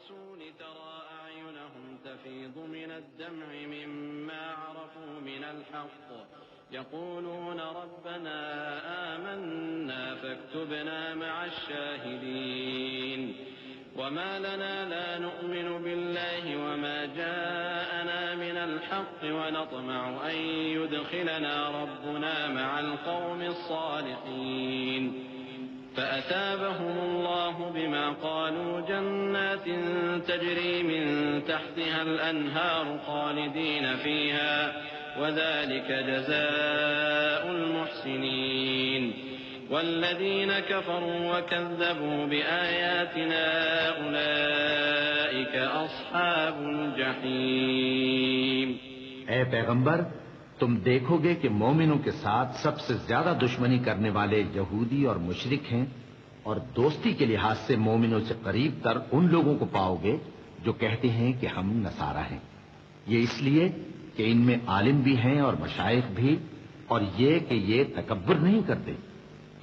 الرسول ترى أعينهم تفيض من الدمع مما عرفوا من الحق يقولون ربنا آمنا فاكتبنا مع الشاهدين وما لنا لا نؤمن بالله وما جاءنا من الحق ونطمع أن يدخلنا ربنا مع القوم الصالحين فأثابهم الله بما قالوا جنات تجري من تحتها الأنهار خالدين فيها وذلك جزاء المحسنين والذين كفروا وكذبوا بآياتنا أولئك أصحاب الجحيم۔ اے پیغمبر، تم دیکھو گے کہ مومنوں کے ساتھ سب سے زیادہ دشمنی کرنے والے یہودی اور مشرک ہیں، اور دوستی کے لحاظ سے مومنوں سے قریب تر ان لوگوں کو پاؤ گے جو کہتے ہیں کہ ہم نصارہ ہیں۔ یہ اس لیے کہ ان میں عالم بھی ہیں اور مشائخ بھی، اور یہ کہ یہ تکبر نہیں کرتے۔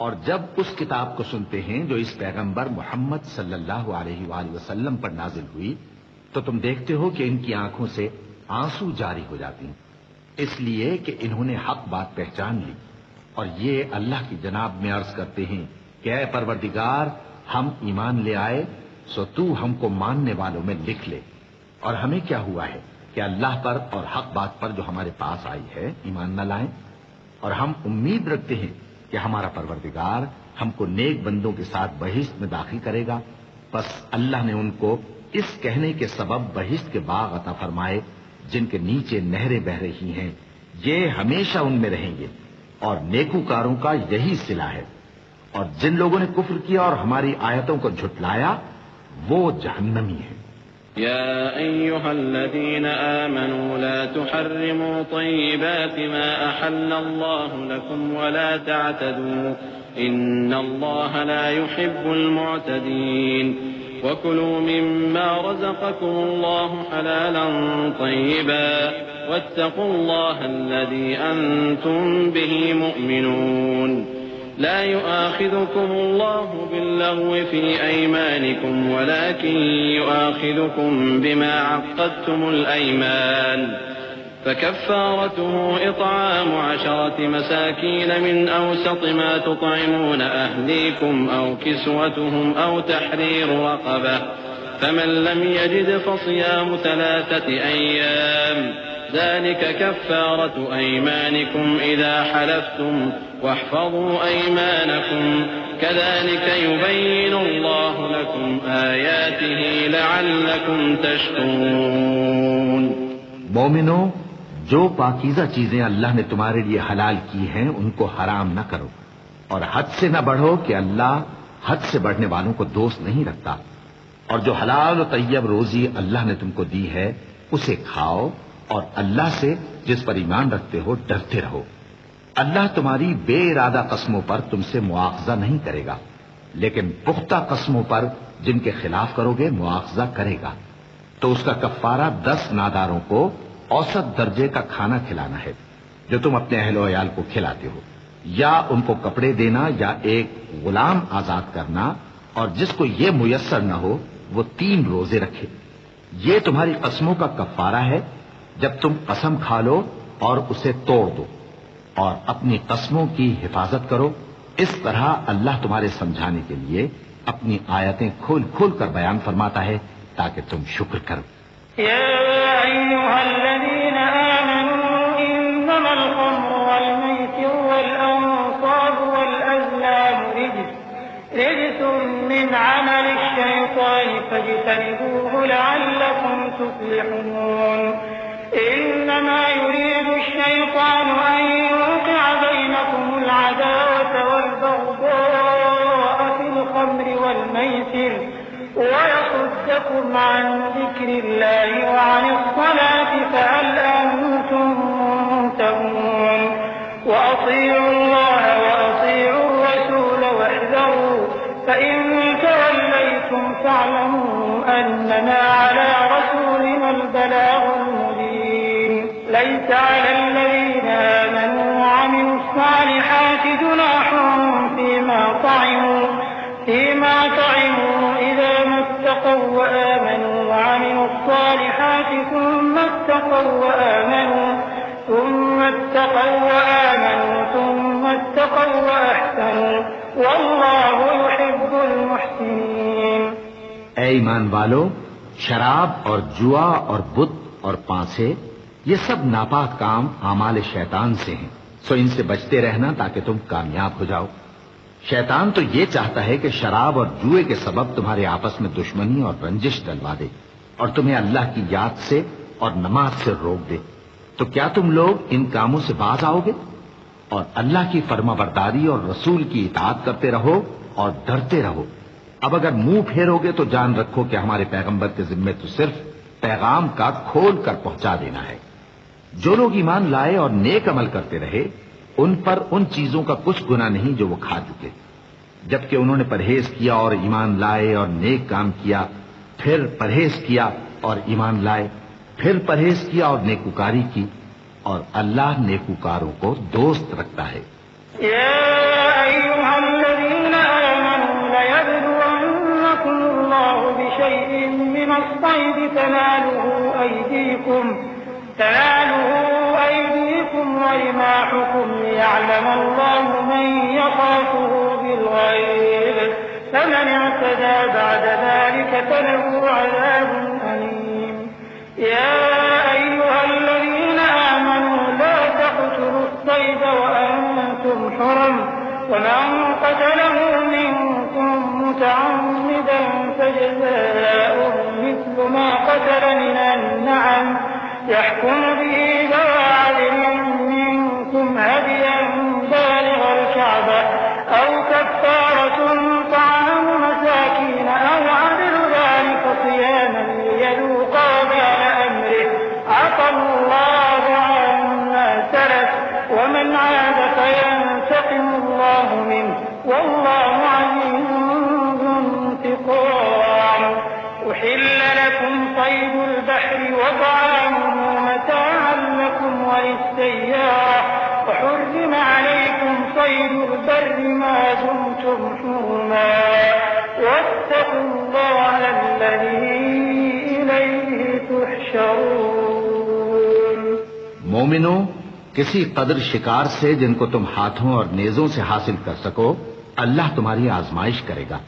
اور جب اس کتاب کو سنتے ہیں جو اس پیغمبر محمد صلی اللہ علیہ وآلہ وسلم پر نازل ہوئی تو تم دیکھتے ہو کہ ان کی آنکھوں سے آنسو جاری ہو جاتی ہیں، اس لیے کہ انہوں نے حق بات پہچان لی، اور یہ اللہ کی جناب میں عرض کرتے ہیں کہ اے پروردگار، ہم ایمان لے آئے سو تو ہم کو ماننے والوں میں لکھ لے۔ اور ہمیں کیا ہوا ہے کہ اللہ پر اور حق بات پر جو ہمارے پاس آئی ہے ایمان نہ لائیں، اور ہم امید رکھتے ہیں کہ ہمارا پروردگار ہم کو نیک بندوں کے ساتھ بہشت میں داخل کرے گا۔ بس اللہ نے ان کو اس کہنے کے سبب بہشت کے باغ عطا فرمائے جن کے نیچے نہریں بہ رہی ہیں، یہ ہمیشہ ان میں رہیں گے، اور نیکوکاروں کا یہی صلہ ہے۔ اور جن لوگوں نے کفر کیا اور ہماری آیتوں کو جھٹلایا وہ جہنمی ہیں۔ يا أيها الذين آمنوا لا تحرموا طيبات ما أحل الله لكم ولا تعتدوا إن الله لا يحب المعتدين وكلوا مما رزقكم الله حلالا طيبا واتقوا الله الذي أنتم به مؤمنون لا يؤاخذكم الله باللغو في أيمانكم ولكن يؤاخذكم بما عقدتم الأيمان فكفارته إطعام 10 مساكين من أوسط ما تطعمون أهليكم أو كسوتهم أو تحرير رقبة فمن لم يجد فصيام 3 أيام ذلك كفارة أيمانكم إذا حلفتم واحفظوا أيمانكم كذلك يبين الله لكم آياته لعلكم تشكرون۔ مومنو، جو پاکیزہ چیزیں اللہ نے تمہارے لیے حلال کی ہیں ان کو حرام نہ کرو، اور حد سے نہ بڑھو کہ اللہ حد سے بڑھنے والوں کو دوست نہیں رکھتا، اور جو حلال و طیب روزی اللہ نے تم کو دی ہے اسے کھاؤ، اور اللہ سے جس پر ایمان رکھتے ہو ڈرتے رہو۔ اللہ تمہاری بے ارادہ قسموں پر تم سے مواخذہ نہیں کرے گا، لیکن پختہ قسموں پر جن کے خلاف کرو گے مواخذہ کرے گا۔ تو اس کا کفارہ 10 ناداروں کو اوسط درجے کا کھانا کھلانا ہے جو تم اپنے اہل و عیال کو کھلاتے ہو، یا ان کو کپڑے دینا یا ایک غلام آزاد کرنا، اور جس کو یہ میسر نہ ہو وہ 3 روزے رکھے۔ یہ تمہاری قسموں کا کفارہ ہے جب تم قسم کھا لو اور اسے توڑ دو، اور اپنی قسموں کی حفاظت کرو۔ اس طرح اللہ تمہارے سمجھانے کے لیے اپنی آیتیں کھول کھول کر بیان فرماتا ہے تاکہ تم شکر کرو۔ يا أيها الذين آمنوا إنما الخمر والميسر والأنصاب والأزلام رجس من عمل الشيطان فاجتنبوه لعلكم تفلحون إنما يريد الشيطان أن يوقع بينكم العداوة والبغضاء في الخمر والميسر ويصدكم عن ذكر الله وعن الصلاة فهل أنتم منتهون وأطيعوا الله وأطيعوا الرسول واحذروا فإن توليتم فاعلموا أنما على رسولنا البلاغ المبين ليس على الذين آمنوا وعملوا الصالحات جناح فيما طعموا إذا ما اتقوا وآمنوا الصالحات ثم اتقوا وآمنوا ثم اتقوا وأحسنوا والله يحب المحسنين۔ اے ایمان والو، شراب اور جوا اور بت اور پانسے یہ سب ناپاک کام اعمال شیطان سے ہیں، سو ان سے بچتے رہنا تاکہ تم کامیاب ہو جاؤ۔ شیطان تو یہ چاہتا ہے کہ شراب اور جوئے کے سبب تمہارے آپس میں دشمنی اور رنجش ڈلوا دے اور تمہیں اللہ کی یاد سے اور نماز سے روک دے۔ تو کیا تم لوگ ان کاموں سے باز آؤ گے؟ اور اللہ کی فرما برداری اور رسول کی اطاعت کرتے رہو اور ڈرتے رہو۔ اب اگر منہ پھیرو گے تو جان رکھو کہ ہمارے پیغمبر کے ذمے تو صرف پیغام کا کھول کر پہنچا دینا ہے۔ جو لوگ ایمان لائے اور نیک عمل کرتے رہے ان پر ان چیزوں کا کچھ گناہ نہیں جو وہ کھا چکے، جبکہ انہوں نے پرہیز کیا اور ایمان لائے اور نیک کام کیا، پھر پرہیز کیا اور ایمان لائے، پھر پرہیز کیا اور نیکوکاری کی، اور اللہ نیکوکاروں کو دوست رکھتا ہے۔ يا أيها الذين آمنوا ليبلونكم الله بشيء من الصيد تناله أيديكم ورماحكم ليعلم الله من يخافه بالغيب فمن اعتدى بعد ذلك فله عذاب أليم۔ يا أيها الذين آمنوا لا تقتلوا الصيد وأنتم حرم ومن قتله منكم متعمدا فجزاء مثل ما قتل من النعم يحكم به ذوى عدل منكم هديا بالغ الكعبة أو كفارة طعام مساكين أو عدل ذلك صياما ليذوقا وبال أمره عفى الله عما سلف ومن عاد فينتقم الله منه والله عزيز ذو انتقام۔ أحل لكم صيد البحر وطعامه متاعا لكم وللسيارة وحرم عليكم صيد البر ما دمتم حرما واتقوا الله الذي إليه تحشرون۔ مومنو، کسی قدر شکار سے جن کو تم ہاتھوں اور نیزوں سے حاصل کر سکو اللہ تمہاری آزمائش کرے گا،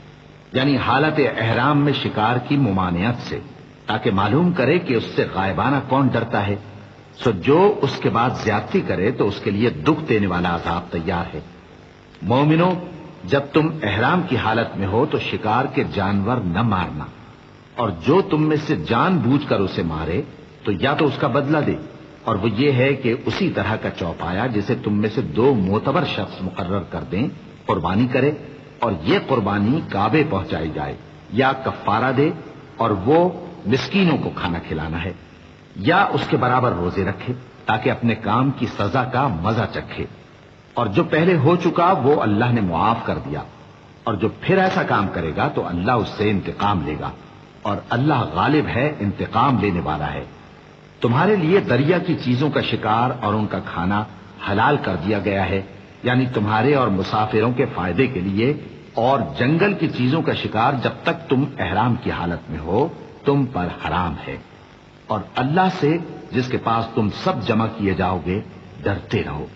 یعنی حالت احرام میں شکار کی ممانعت سے، تاکہ معلوم کرے کہ اس سے غائبانہ کون ڈرتا ہے، سو جو اس کے بعد زیادتی کرے تو اس کے لیے دکھ دینے والا عذاب تیار ہے۔ مومنو، جب تم احرام کی حالت میں ہو تو شکار کے جانور نہ مارنا، اور جو تم میں سے جان بوجھ کر اسے مارے تو یا تو اس کا بدلہ دے، اور وہ یہ ہے کہ اسی طرح کا چوپایا جسے تم میں سے 2 معتبر شخص مقرر کر دیں قربانی کرے، اور یہ قربانی کعبے پہنچائی جائے، یا کفارہ دے اور وہ مسکینوں کو کھانا کھلانا ہے، یا اس کے برابر روزے رکھے تاکہ اپنے کام کی سزا کا مزہ چکھے، اور جو پہلے ہو چکا وہ اللہ نے معاف کر دیا، اور جو پھر ایسا کام کرے گا تو اللہ اس سے انتقام لے گا، اور اللہ غالب ہے، انتقام لینے والا ہے۔ تمہارے لیے دریا کی چیزوں کا شکار اور ان کا کھانا حلال کر دیا گیا ہے، یعنی تمہارے اور مسافروں کے فائدے کے لیے، اور جنگل کی چیزوں کا شکار جب تک تم احرام کی حالت میں ہو تم پر حرام ہے، اور اللہ سے جس کے پاس تم سب جمع کیے جاؤ گے ڈرتے رہو۔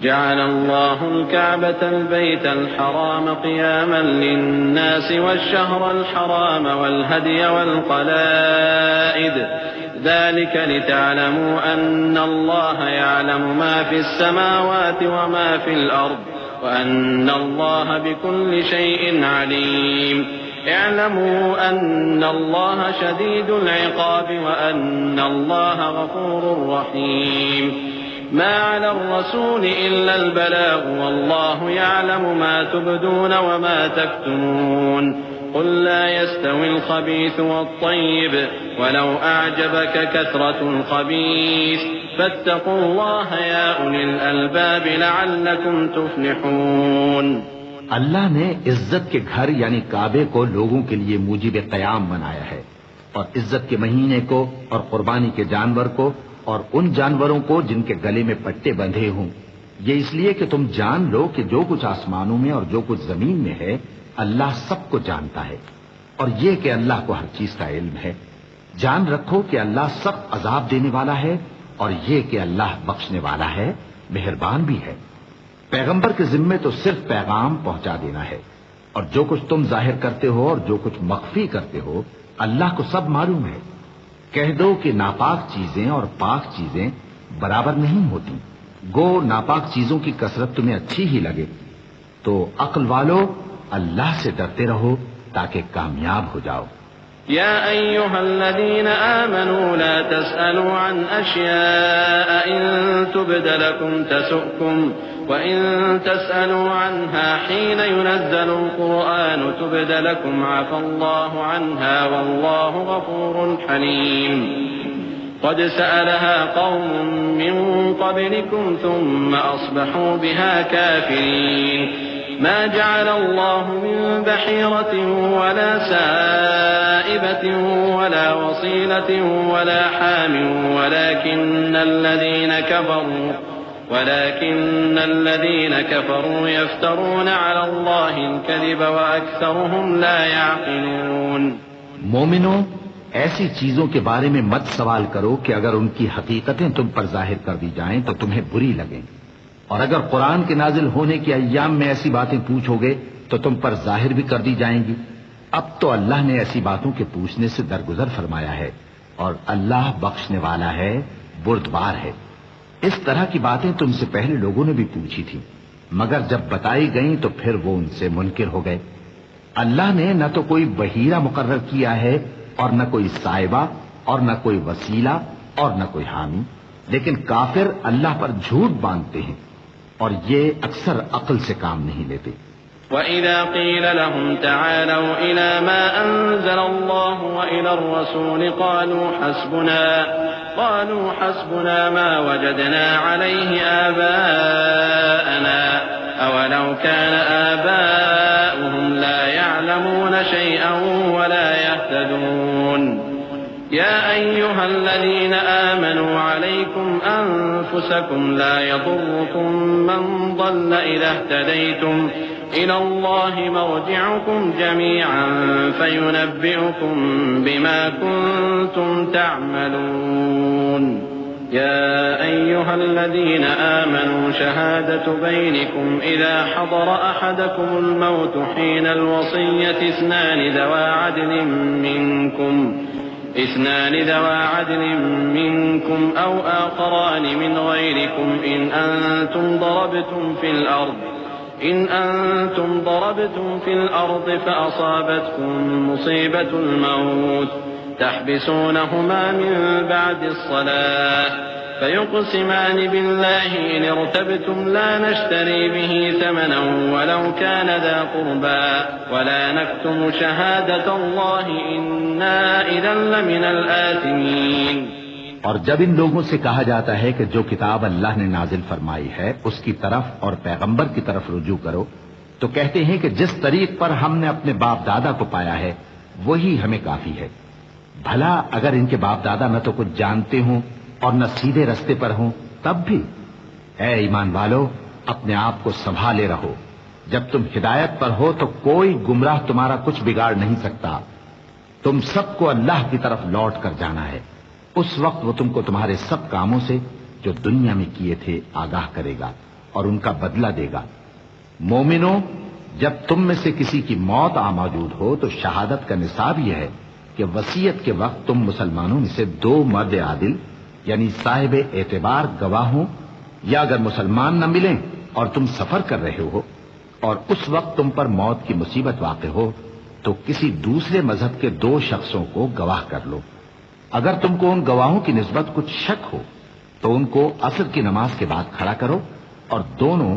جعل الله الكعبة البيت الحرام قياما للناس والشهر الحرام والهدي والقلائد ذلك لتعلموا أن الله يعلم ما في السماوات وما في الأرض وأن الله بكل شيء عليم اعلموا أن الله شديد العقاب وأن الله غفور رحيم ما على الرسول إلا البلاغ والله يعلم ما تبدون وما تكتمون قل لا يستوي الخبيث والطيب ولو أعجبك كثرة الخبيث فاتقوا الله يا أولي الألباب لعلكم تفلحون۔ اللہ نے عزت کے گھر یعنی کعبے کو لوگوں کے لیے موجب قیام بنایا ہے، اور عزت کے مہینے کو اور قربانی کے جانور کو اور ان جانوروں کو جن کے گلے میں پٹے بندھے ہوں، یہ اس لیے کہ تم جان لو کہ جو کچھ آسمانوں میں اور جو کچھ زمین میں ہے اللہ سب کو جانتا ہے، اور یہ کہ اللہ کو ہر چیز کا علم ہے۔ جان رکھو کہ اللہ سخت عذاب دینے والا ہے، اور یہ کہ اللہ بخشنے والا ہے، مہربان بھی ہے۔ پیغمبر کے ذمے تو صرف پیغام پہنچا دینا ہے، اور جو کچھ تم ظاہر کرتے ہو اور جو کچھ مخفی کرتے ہو اللہ کو سب معلوم ہے۔ کہہ دو کہ ناپاک چیزیں اور پاک چیزیں برابر نہیں ہوتی، گو ناپاک چیزوں کی کثرت تمہیں اچھی ہی لگے، تو عقل والو اللہ سے ڈرتے رہو تاکہ کامیاب ہو جاؤ۔ يا أيها الذين آمنوا لا تسألوا عن أشياء إن تبد لكم تسؤكم وإن تسألوا عنها حين ينزل القرآن تبد لكم عفى الله عنها والله غفور حليم قد سألها قوم من قبلكم ثم أصبحوا بها كافرين ما جعل الله من بحيرة ولا سائبة ولا وصيلة ولا حام ولكن الذين كفروا يفترون على الله الكذب وأكثرهم لا يعقلون۔ مومنو، ایسی چیزوں کے بارے میں مت سوال کرو کہ اگر ان کی حقیقتیں تم پر ظاہر کر دی جائیں تو تمہیں بری لگیں، اور اگر قرآن کے نازل ہونے کے ایام میں ایسی باتیں پوچھو گے تو تم پر ظاہر بھی کر دی جائیں گی۔ اب تو اللہ نے ایسی باتوں کے پوچھنے سے درگزر فرمایا ہے، اور اللہ بخشنے والا ہے، بردبار ہے۔ اس طرح کی باتیں تم سے پہلے لوگوں نے بھی پوچھی تھی، مگر جب بتائی گئیں تو پھر وہ ان سے منکر ہو گئے۔ اللہ نے نہ تو کوئی بحیرہ مقرر کیا ہے اور نہ کوئی سائبہ اور نہ کوئی وسیلہ اور نہ کوئی حامی، لیکن کافر اللہ پر جھوٹ باندھتے ہیں اور یہ اکثر عقل سے کام نہیں لیتے۔ وَإِذَا قِيلَ لَهُمْ تَعَالَوْا إِلَى مَا أَنزَلَ اللَّهُ وَإِلَى الرَّسُولِ قَالُوا حَسْبُنَا مَا وَجَدْنَا عَلَيْهِ آبَاءَنَا أَوَلَوْ كَانَ آبَاؤُهُمْ لَا يَعْلَمُونَ شَيْئًا وَلَا يَهْتَدُونَ يا أيها الذين آمنوا عليكم أنفسكم لا يضركم من ضل إذا اهتديتم إلى الله مرجعكم جميعا فينبئكم بما كنتم تعملون يا أيها الذين آمنوا شهادة بينكم إذا حضر أحدكم الموت حين الوصية اثنان ذوى عدل منكم أو آخران من غيركم إن أنتم ضربتم في الأرض فأصابتكم مصيبة الموت تحبسونهما من بعد الصلاة فيقسمان بالله إن ارتبتم لا نشتري به ثمنا ولو كان ذا قربى ولا نكتم شهادة الله إنا إذا لمن الآثمين۔ اور جب ان لوگوں سے کہا جاتا ہے کہ جو کتاب اللہ نے نازل فرمائی ہے اس کی طرف اور پیغمبر کی طرف رجوع کرو، تو کہتے ہیں کہ جس طریق پر ہم نے اپنے باپ دادا کو پایا ہے وہی ہمیں کافی ہے۔ بھلا اگر ان کے باپ دادا نہ تو کچھ جانتے ہوں اور نہ سیدھے رستے پر ہوں تب بھی؟ اے ایمان والو، اپنے آپ کو سنبھالے رہو، جب تم ہدایت پر ہو تو کوئی گمراہ تمہارا کچھ بگاڑ نہیں سکتا۔ تم سب کو اللہ کی طرف لوٹ کر جانا ہے، اس وقت وہ تم کو تمہارے سب کاموں سے جو دنیا میں کیے تھے آگاہ کرے گا اور ان کا بدلہ دے گا۔ مومنو، جب تم میں سے کسی کی موت آ موجود ہو تو شہادت کا نصاب یہ ہے کہ وصیت کے وقت تم مسلمانوں میں سے 2 مرد عادل یعنی صاحب اعتبار گواہ ہوں، یا اگر مسلمان نہ ملیں اور تم سفر کر رہے ہو اور اس وقت تم پر موت کی مصیبت واقع ہو تو کسی دوسرے مذہب کے 2 شخصوں کو گواہ کر لو۔ اگر تم کو ان گواہوں کی نسبت کچھ شک ہو تو ان کو عصر کی نماز کے بعد کھڑا کرو اور دونوں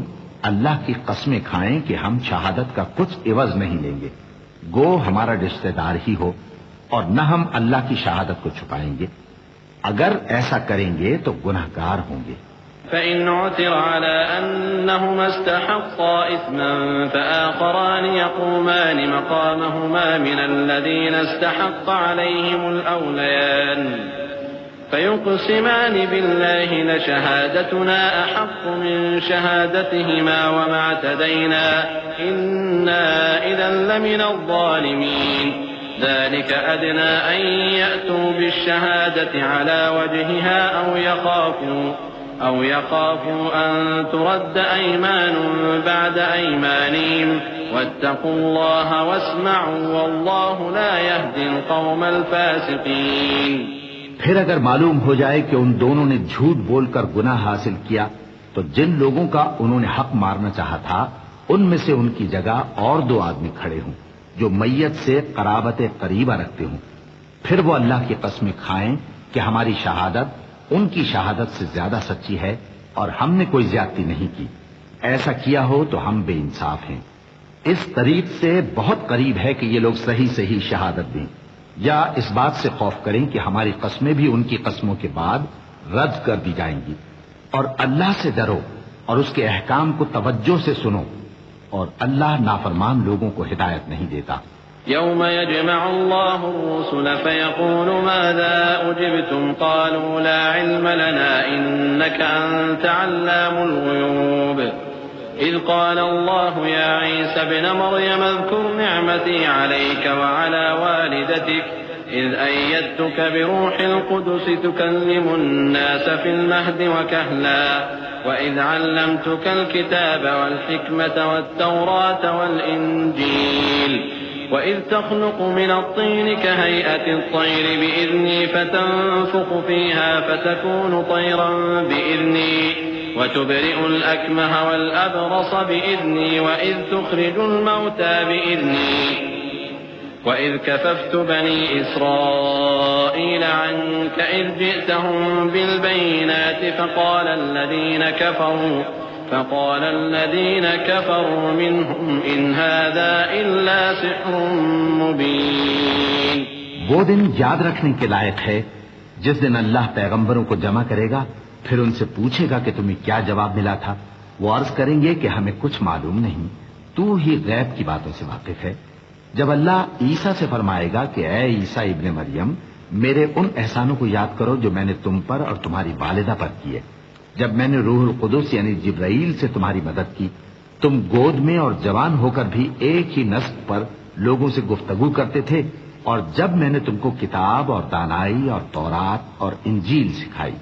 اللہ کی قسمیں کھائیں کہ ہم شہادت کا کچھ عوض نہیں لیں گے، گو ہمارا رشتہ دار ہی ہو، اور نہ ہم اللہ کی شہادت کو چھپائیں گے۔ اگر ایسا کریں گے تو گناہگار ہوں گے۔ فَإِنْ عُثِرَ عَلَىٰ أَنَّهُمَا اسْتَحَقَّا إِثْمًا فَآخَرَانِ يَقُومَانِ مَقَامَهُمَا مِنَ الَّذِينَ اسْتَحَقَّ عَلَيْهِمُ الْأَوْلَيَانِ فَيُقْسِمَانِ بِاللَّهِ لَشَهَادَتُنَا أَحَقُّ مِنْ شَهَادَتِهِمَا وَمَا اعْتَدَيْنَا إِنَّا إِذًا لَمِنَ الظَّالِمِينَ۔ ذلك أدنى أن يأتوا بالشهادة على وجهها أو يخافوا أن ترد أيمان بعد أيمانهم واتقوا الله واسمعوا والله لا يهدي القوم الفاسقين۔ پھر اگر معلوم ہو جائے کہ ان دونوں نے جھوٹ بول کر گناہ حاصل کیا تو جن لوگوں کا انہوں نے حق مارنا چاہا تھا ان میں سے ان کی جگہ اور 2 آدمی کھڑے ہوں جو میت سے قرابت قریبہ رکھتے ہوں، پھر وہ اللہ کی قسمیں کھائیں کہ ہماری شہادت ان کی شہادت سے زیادہ سچی ہے اور ہم نے کوئی زیادتی نہیں کی، ایسا کیا ہو تو ہم بے انصاف ہیں۔ اس طریق سے بہت قریب ہے کہ یہ لوگ صحیح شہادت دیں، یا اس بات سے خوف کریں کہ ہماری قسمیں بھی ان کی قسموں کے بعد رد کر دی جائیں گی، اور اللہ سے ڈرو اور اس کے احکام کو توجہ سے سنو، اور اللہ نافرمان لوگوں کو ہدایت نہیں دیتا۔ يوم يجمع الله الرسل فيقول ماذا أجبتم قالوا لا علم لنا إنك أنت علام الغيوب إذ قال الله يا عيسى ابن مريم اذكر نعمتي عليك وعلى والدتك إذ أيدتك بروح القدس تكلم الناس في المهد وكهلا وإذ علمتك الكتاب والحكمة والتوراة والإنجيل وإذ تخلق من الطين كهيئة الطير بإذني فتنفخ فيها فتكون طيرا بإذني وتبرئ الأكمه والأبرص بإذني وإذ تخرج الموتى بإذني وإذ كففت بني إسرائيل عنك إذ جئتهم بالبينات فقال الذين كفروا منهم إن هذا إلا سحر مبين۔ وہ دن یاد رکھنے کے لائق ہے جس دن اللہ پیغمبروں کو جمع کرے گا، پھر ان سے پوچھے گا کہ تمہیں کیا جواب ملا تھا۔ وہ عرض کریں گے کہ ہمیں کچھ معلوم نہیں، تو ہی غیب کی باتوں سے واقف ہے۔ جب اللہ عیسیٰ سے فرمائے گا کہ اے عیسیٰ ابن مریم، میرے ان احسانوں کو یاد کرو جو میں نے تم پر اور تمہاری والدہ پر کیے، جب میں نے روح القدس یعنی جبرائیل سے تمہاری مدد کی، تم گود میں اور جوان ہو کر بھی ایک ہی نسق پر لوگوں سے گفتگو کرتے تھے، اور جب میں نے تم کو کتاب اور دانائی اور تورات اور انجیل سکھائی،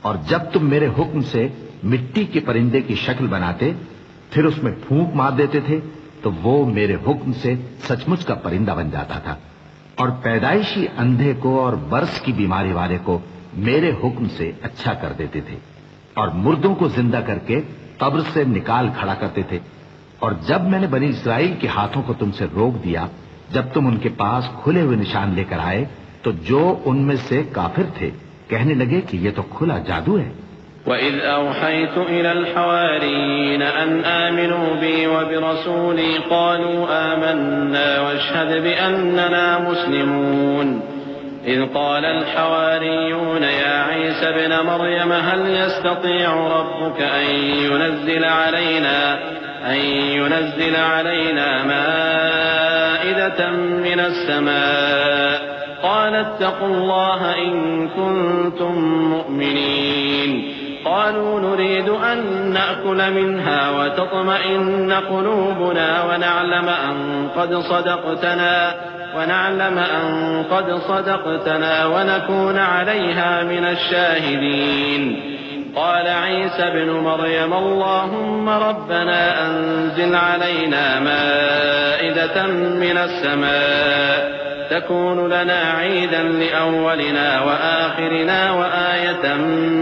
اور جب تم میرے حکم سے مٹی کے پرندے کی شکل بناتے پھر اس میں پھونک مار دیتے تھے تو وہ میرے حکم سے سچ مچ کا پرندہ بن جاتا تھا، اور پیدائشی اندھے کو اور برس کی بیماری والے کو میرے حکم سے اچھا کر دیتے تھے، اور مردوں کو زندہ کر کے قبر سے نکال کھڑا کرتے تھے۔ اور جب میں نے بنی اسرائیل کے ہاتھوں کو تم سے روک دیا جب تم ان کے پاس کھلے ہوئے نشان لے کر آئے تو جو ان میں سے کافر تھے کہنے لگے کہ یہ تو کھلا جادو ہے۔ وَإِذْ أَوْحَيْتُ إِلَى الْحَوَارِيِّينَ أَنْ آمِنُوا بِي وَبِرَسُولِي قَالُوا آمَنَّا وَاشْهَدْ بِأَنَّنَا مُسْلِمُونَ إِذْ قَالَ الْحَوَارِيُّونَ يَا عِيسَى ابْنَ مَرْيَمَ هَلْ يَسْتَطِيعُ رَبُّكَ أَنْ يُنَزِّلَ عَلَيْنَا مَائِدَةً مِنَ السَّمَاءِ قال اتقوا الله إن كنتم مؤمنين قالوا نريد أن نأكل منها وتطمئن قلوبنا ونعلم أن قد صدقتنا ونكون عليها من الشاهدين قال عيسى ابن مريم اللهم ربنا أنزل علينا مائدة من السماء تكون لنا عيدا لأولنا وآخرنا وآية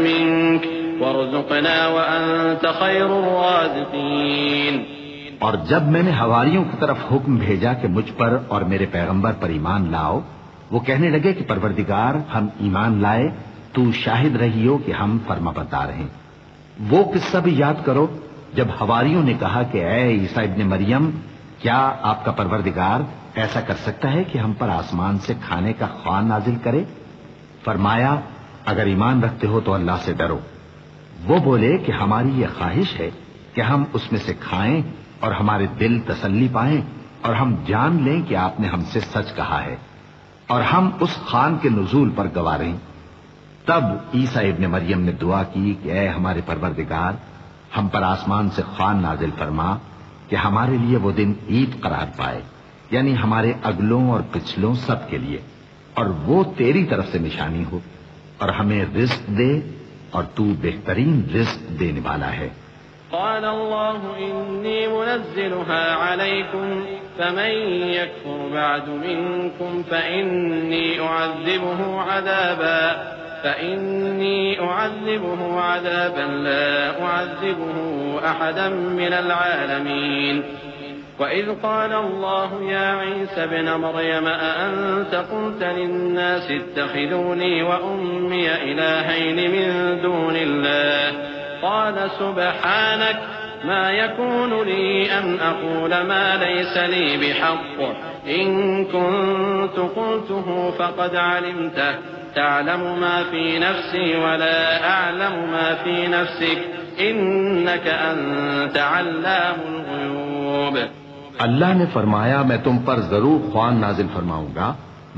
منك وارزقنا وأنت خير الرازقين۔ اور جب میں نے حواریوں کی طرف حکم بھیجا کہ مجھ پر اور میرے پیغمبر پر ایمان لاؤ، وہ کہنے لگے کہ پروردگار ہم ایمان لائے، تو شاہد رہی ہو کہ ہم فرما بردار ہیں۔ وہ قصہ بھی یاد کرو جب حواریوں نے کہا کہ اے عیسیٰ ابن مریم، کیا آپ کا پروردگار ایسا کر سکتا ہے کہ ہم پر آسمان سے کھانے کا خوان نازل کرے؟ فرمایا اگر ایمان رکھتے ہو تو اللہ سے ڈرو۔ وہ بولے کہ ہماری یہ خواہش ہے کہ ہم اس میں سے کھائیں اور ہمارے دل تسلی پائیں اور ہم جان لیں کہ آپ نے ہم سے سچ کہا ہے اور ہم اس خوان کے نزول پر گواہ رہیں۔ تب عیسیٰ ابن مریم نے دعا کی کہ اے ہمارے پروردگار، ہم پر آسمان سے خوان نازل فرما کہ ہمارے لیے وہ دن عید قرار پائے، یعنی ہمارے اگلوں اور پچھلوں سب کے لیے، اور وہ تیری طرف سے نشانی ہو، اور ہمیں رزق دے اور تو بہترین رزق دینے والا ہے۔ قال الله إني منزلها عليكم فمن يكفر بعد منكم فإني أعذبه عذابا لا أعذبه أحدا من العالمين وإذ قال الله يا عيسى ابن مريم أأنت قلت للناس اتخذوني وأمي إلهين من دون الله قال سبحانك ما يكون لي أن أقول ما ليس لي بحق إن كنت قلته فقد علمته تعلم ما في نفسي ولا أعلم ما في نفسك إنك أنت علام الغيوب۔ اللہ نے فرمایا میں تم پر ضرور خوان نازل فرماؤں گا،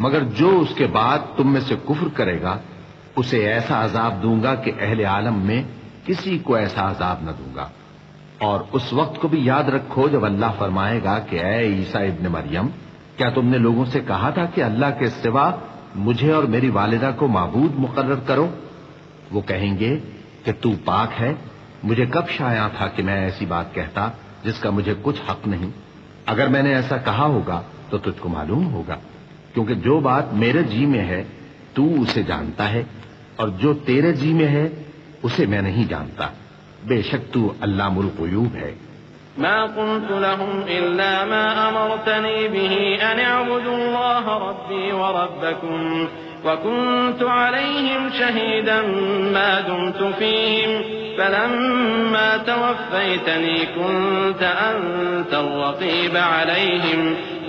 مگر جو اس کے بعد تم میں سے کفر کرے گا اسے ایسا عذاب دوں گا کہ اہل عالم میں کسی کو ایسا عذاب نہ دوں گا۔ اور اس وقت کو بھی یاد رکھو جب اللہ فرمائے گا کہ اے عیسیٰ ابن مریم، کیا تم نے لوگوں سے کہا تھا کہ اللہ کے سوا مجھے اور میری والدہ کو معبود مقرر کرو؟ وہ کہیں گے کہ تو پاک ہے، مجھے کب شایع تھا کہ میں ایسی بات کہتا جس کا مجھے کچھ حق نہیں۔ اگر میں نے ایسا کہا ہوگا تو تجھ کو معلوم ہوگا، کیونکہ جو بات میرے جی میں ہے تو اسے جانتا ہے، اور جو تیرے جی میں ہے اسے میں نہیں جانتا، بے شک تو علام الغیوب ہے۔ ما قلت لهم إلا ما أمرتني به أن اعبدوا الله ربي وربكم وكنت عليهم شهيدا ما دمت فيهم فلما توفيتني كنت أنت الرقيب عليهم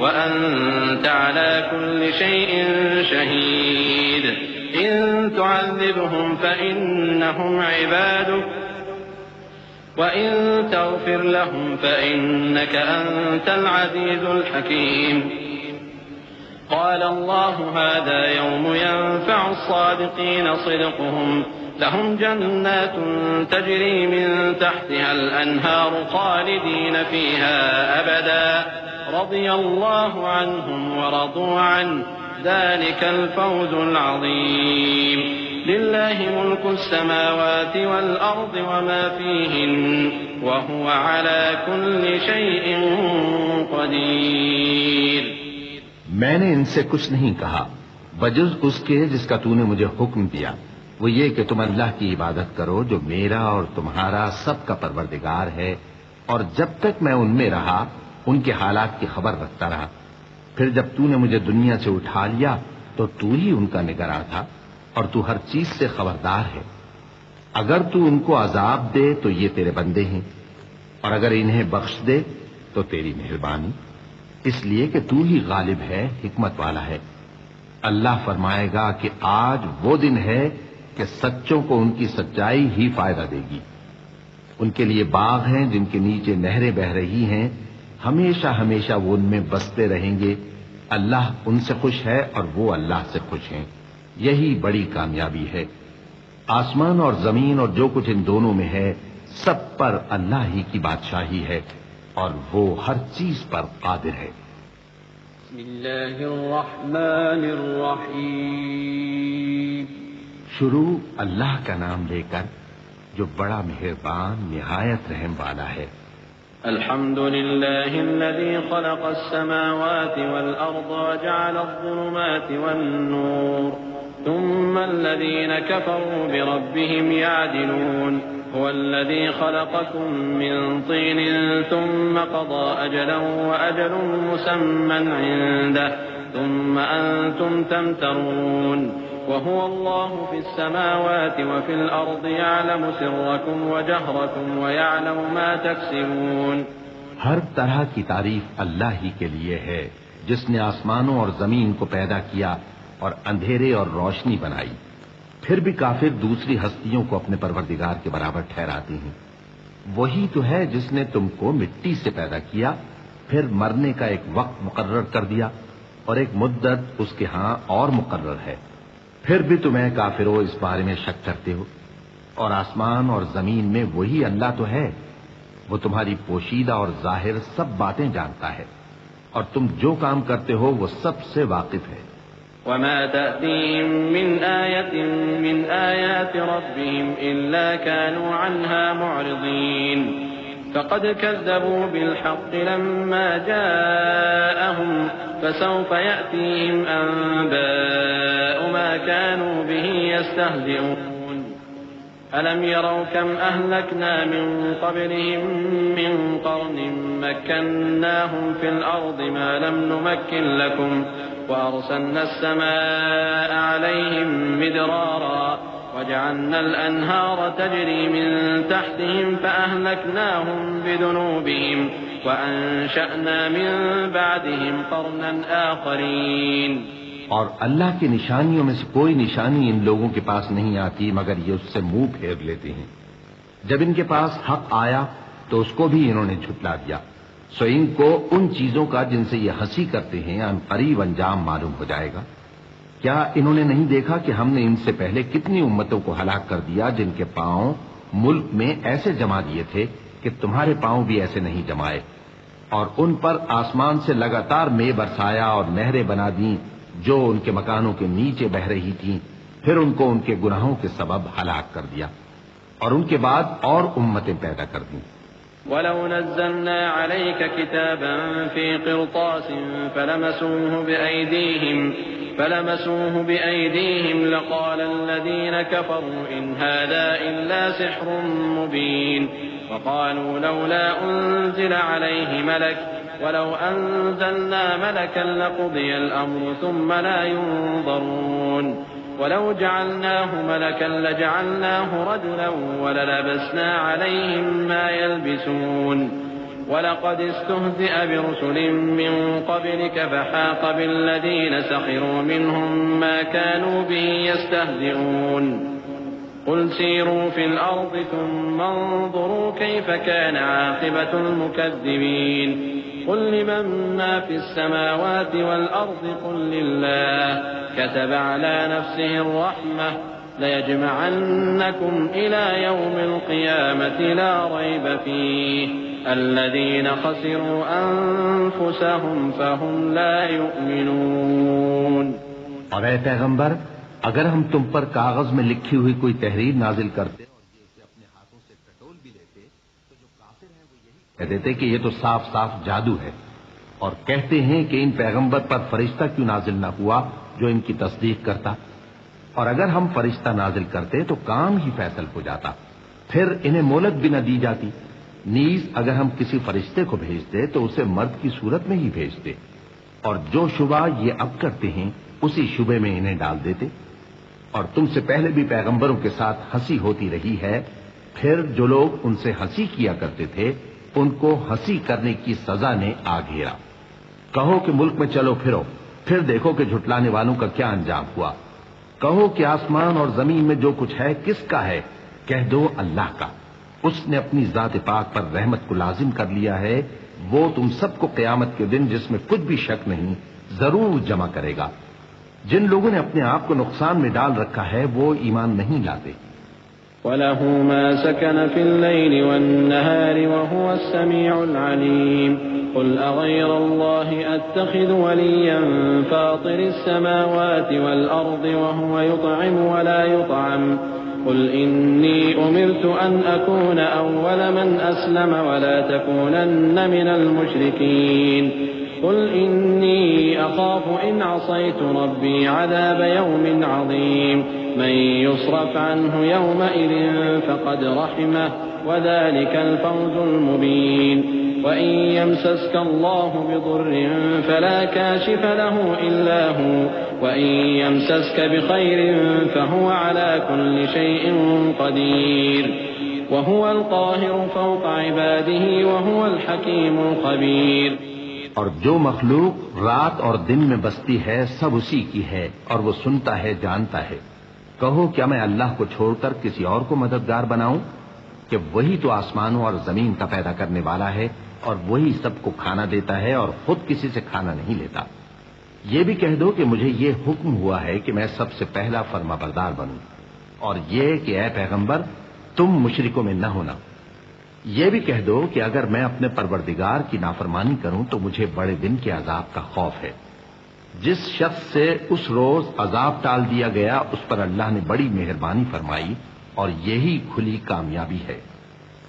وأنت على كل شيء شهيد إن تعذبهم فإنهم عبادك وإن تغفر لهم فإنك أنت العزيز الحكيم۔ قال الله هذا يوم ينفع الصادقين صدقهم لهم جنات تجري من تحتها الأنهار خالدين فيها أبدا رضي الله عنهم ورضوا عنه ذلك الفوز العظيم لله ملك السماوات والأرض وما فيهن وهو على كل شيء قدير۔ میں نے ان سے کچھ نہیں کہا بجز اس کے جس کا تو نے مجھے حکم دیا، وہ یہ کہ تم اللہ کی عبادت کرو جو میرا اور تمہارا سب کا پروردگار ہے، اور جب تک میں ان میں رہا ان کے حالات کی خبر رکھتا رہا۔ پھر جب تو نے مجھے دنیا سے اٹھا لیا تو تو ہی ان کا نگراں تھا، اور تو ہر چیز سے خبردار ہے۔ اگر تو ان کو عذاب دے تو یہ تیرے بندے ہیں، اور اگر انہیں بخش دے تو تیری مہربانی، اس لیے کہ تو ہی غالب ہے، حکمت والا ہے۔ اللہ فرمائے گا کہ آج وہ دن ہے کہ سچوں کو ان کی سچائی ہی فائدہ دے گی۔ ان کے لیے باغ ہیں جن کے نیچے نہریں بہہ رہی ہیں، ہمیشہ ہمیشہ وہ ان میں بستے رہیں گے۔ اللہ ان سے خوش ہے اور وہ اللہ سے خوش ہیں، یہی بڑی کامیابی ہے۔ آسمان اور زمین اور جو کچھ ان دونوں میں ہے سب پر اللہ ہی کی بادشاہی ہے، اور وہ ہر چیز پر قادر ہے۔ بسم اللہ الرحمن الرحیم۔ شروع اللہ کا نام لے کر جو بڑا مہربان نہایت رحم والا ہے۔ الحمد لله الذي خلق السماوات والأرض وجعل الظلمات والنور ثم الذين كفروا بربهم يعدلون هو الذي خلقكم من طين ثم قضى أجلا وأجل مسمى عنده ثم أنتم تمترون وهو الله في السماوات وفي الأرض يعلم سركم وجهركم ويعلم ما تكسبون۔ ہر طرح کی تعریف اللہ ہی کے لیے ہے جس نے آسمانوں اور زمین کو پیدا کیا اور اندھیرے اور روشنی بنائی۔ پھر بھی کافر دوسری ہستیوں کو اپنے پروردگار کے برابر ٹھہراتے ہیں۔ وہی تو ہے جس نے تم کو مٹی سے پیدا کیا، پھر مرنے کا ایک وقت مقرر کر دیا اور ایک مدت اس کے ہاں اور مقرر ہے۔ پھر بھی تمہیں کافروں اس بارے میں شک کرتے ہو، اور آسمان اور زمین میں وہی اللہ تو ہے، وہ تمہاری پوشیدہ اور ظاہر سب باتیں جانتا ہے۔ اور تم جو کام کرتے ہو وہ سب سے واقف ہے۔ وما تأتيهم من آية من آيات ربهم إلا كانوا عنها معرضين فقد كذبوا بالحق لما جاءهم فسوف يأتيهم أنباء ما كانوا به يستهزئون ألم يروا كم أهلكنا من قبلهم من قرن مكناهم في الأرض ما لم نمكن لكم وأرسلنا السماء عليهم مدرارا وجعلنا الأنهار تجري من تحتهم فأهلكناهم بذنوبهم وأنشأنا من بعدهم قرنا آخرين۔ اور اللہ کی نشانیوں میں سے کوئی نشانی ان لوگوں کے پاس نہیں آتی مگر یہ اس سے منہ پھیر لیتے ہیں۔ جب ان کے پاس حق آیا تو اس کو بھی انہوں نے جھٹلا دیا، سو ان کو ان چیزوں کا جن سے یہ ہنسی کرتے ہیں ان قریب انجام معلوم ہو جائے گا۔ کیا انہوں نے نہیں دیکھا کہ ہم نے ان سے پہلے کتنی امتوں کو ہلاک کر دیا جن کے پاؤں ملک میں ایسے جما دیے تھے کہ تمہارے پاؤں بھی ایسے نہیں جمائے، اور ان پر آسمان سے لگاتار مے برسایا اور نہریں بنا دیں جو ان کے مکانوں کے نیچے بہ رہی تھیں، پھر ان کو ان کے گناہوں کے سبب ہلاک کر دیا، اور ان کے بعد اور امتیں پیدا کر دیں۔ وَلَوْ نَزَّلْنَا عَلَيْكَ كِتَابًا فِي قِرْطَاسٍ فَلَمَسُوهُ بِأَيْدِيهِمْ لَقَالَ الَّذِينَ كَفَرُوا إِنْ هَذَا إِلَّا سِحْرٌ مُبِينٌ وَقَالُوا لَوْلَا أُنزِلَ عَلَيْهِ مَلَكٌ وَلَوْ أَنزَلْنَا مَلَكًا لَقُضِيَ الْأَمْرُ ثُمَّ لَا يُنظَرُونَ وَلَوْ جَعَلْنَاهُ مَلَكًا لَجَعَلْنَاهُ رَجُلًا وَلَلَبَسْنَا عَلَيْهِمْ مَا يَلْبِسُونَ وَلَقَدِ اسْتُهْزِئَ بِرُسُلٍ مِّن قَبْلِكَ فَحَاقَ بِالَّذِينَ سَخِرُوا مِنْهُم مَّا كَانُوا بِهِ يَسْتَهْزِئُونَ قُلْ سِيرُوا فِي الْأَرْضِ ثُمَّ انظُرُوا كَيْفَ كَانَ عَاقِبَةُ الْمُكَذِّبِينَ قُل لِّمَن مَّا فِي السَّمَاوَاتِ وَالْأَرْضِ قُل لِّلَّهِ كَتَبَ عَلَى نَفْسِهِ الرَّحْمَةَ لَيَجْمَعَنَّكُمْ إِلَى يَوْمِ الْقِيَامَةِ لَا رَيْبَ فِيهِ الَّذِينَ خَسِرُوا أَنفُسَهُمْ فَهُمْ لَا يُؤْمِنُونَ۔ اور اے پیغمبر، اگر ہم تم پر کاغذ میں لکھی ہوئی کوئی تحریر نازل کرتے اور یہ اسے اپنے ہاتھوں سے ٹٹول بھی لیتے تو جو کافر ہیں وہ یہی کہہ دیتے کہ یہ تو صاف صاف جادو ہے، اور کہتے ہیں کہ ان پیغمبر پر فرشتہ کیوں نازل نہ ہوا جو ان کی تصدیق کرتا، اور اگر ہم فرشتہ نازل کرتے تو کام ہی فیصل ہو جاتا، پھر انہیں مہلت بھی نہ دی جاتی۔ نیز اگر ہم کسی فرشتے کو بھیجتے تو اسے مرد کی صورت میں ہی بھیجتے، اور جو شبہ یہ اب کرتے ہیں اسی شبے میں انہیں ڈال دیتے۔ اور تم سے پہلے بھی پیغمبروں کے ساتھ ہنسی ہوتی رہی ہے، پھر جو لوگ ان سے ہنسی کیا کرتے تھے ان کو ہنسی کرنے کی سزا نے آ گھیرا۔ کہو کہ ملک میں چلو پھرو، پھر دیکھو کہ جھٹلانے والوں کا کیا انجام ہوا۔ کہو کہ آسمان اور زمین میں جو کچھ ہے کس کا ہے؟ کہہ دو اللہ کا، اس نے اپنی ذات پاک پر رحمت کو لازم کر لیا ہے، وہ تم سب کو قیامت کے دن جس میں کچھ بھی شک نہیں ضرور جمع کرے گا۔ جن لوگوں نے اپنے آپ کو نقصان میں ڈال رکھا ہے وہ ایمان نہیں لاتے۔ وَلَهُ مَا سَكَنَ فِي اللَّيْلِ وَالنَّهَارِ وَهُوَ السَّمِيعُ الْعَلِيمُ قُلْ أَغَيْرَ اللَّهِ أَتَّخِذُ وَلِيًّا فَاطِرِ السَّمَاوَاتِ وَالْأَرْضِ وَهُوَ يُطْعِمُ وَلَا يُطْعَمُ قُلْ إِنِّي أُمِرْتُ أَنْ أَكُونَ أَوَّلَ مَنْ أَسْلَمَ وَلَا تَكُونَنَّ مِنَ الْمُشْرِكِينَ قُلْ إِنِّي أَخَافُ إِنْ عَصَيْتُ رَبِّي عَذَابَ يَوْمٍ عَظِيمٍ مَنْ يُصْرَفْ عَنْهُ يَوْمَئِذٍ فَقَدْ رَحِمَهُ وَذَلِكَ الْفَوْزُ الْمُبِينُ وَإِنْ يَمْسَسْكَ اللَّهُ بِضُرٍّ فَلَا كَاشِفَ لَهُ إِلَّا هُوَ وَإِنْ يَمْسَسْكَ بِخَيْرٍ فَهُوَ عَلَى كُلِّ شَيْءٍ قَدِيرٌ وَهُوَ الْقَاهِرُ فَوْقَ عِبَادِهِ وَهُوَ الْحَكِيمُ الْخَبِيرُ۔ اور جو مخلوق رات اور دن میں بستی ہے سب اسی کی ہے، اور وہ سنتا ہے جانتا ہے۔ کہو کیا میں اللہ کو چھوڑ کر کسی اور کو مددگار بناؤں؟ کہ وہی تو آسمانوں اور زمین کا پیدا کرنے والا ہے، اور وہی سب کو کھانا دیتا ہے اور خود کسی سے کھانا نہیں لیتا۔ یہ بھی کہہ دو کہ مجھے یہ حکم ہوا ہے کہ میں سب سے پہلا فرما بردار بنوں، اور یہ کہ اے پیغمبر تم مشرکوں میں نہ ہونا۔ یہ بھی کہہ دو کہ اگر میں اپنے پروردگار کی نافرمانی کروں تو مجھے بڑے دن کے عذاب کا خوف ہے۔ جس شخص سے اس روز عذاب ٹال دیا گیا اس پر اللہ نے بڑی مہربانی فرمائی اور یہی کھلی کامیابی ہے۔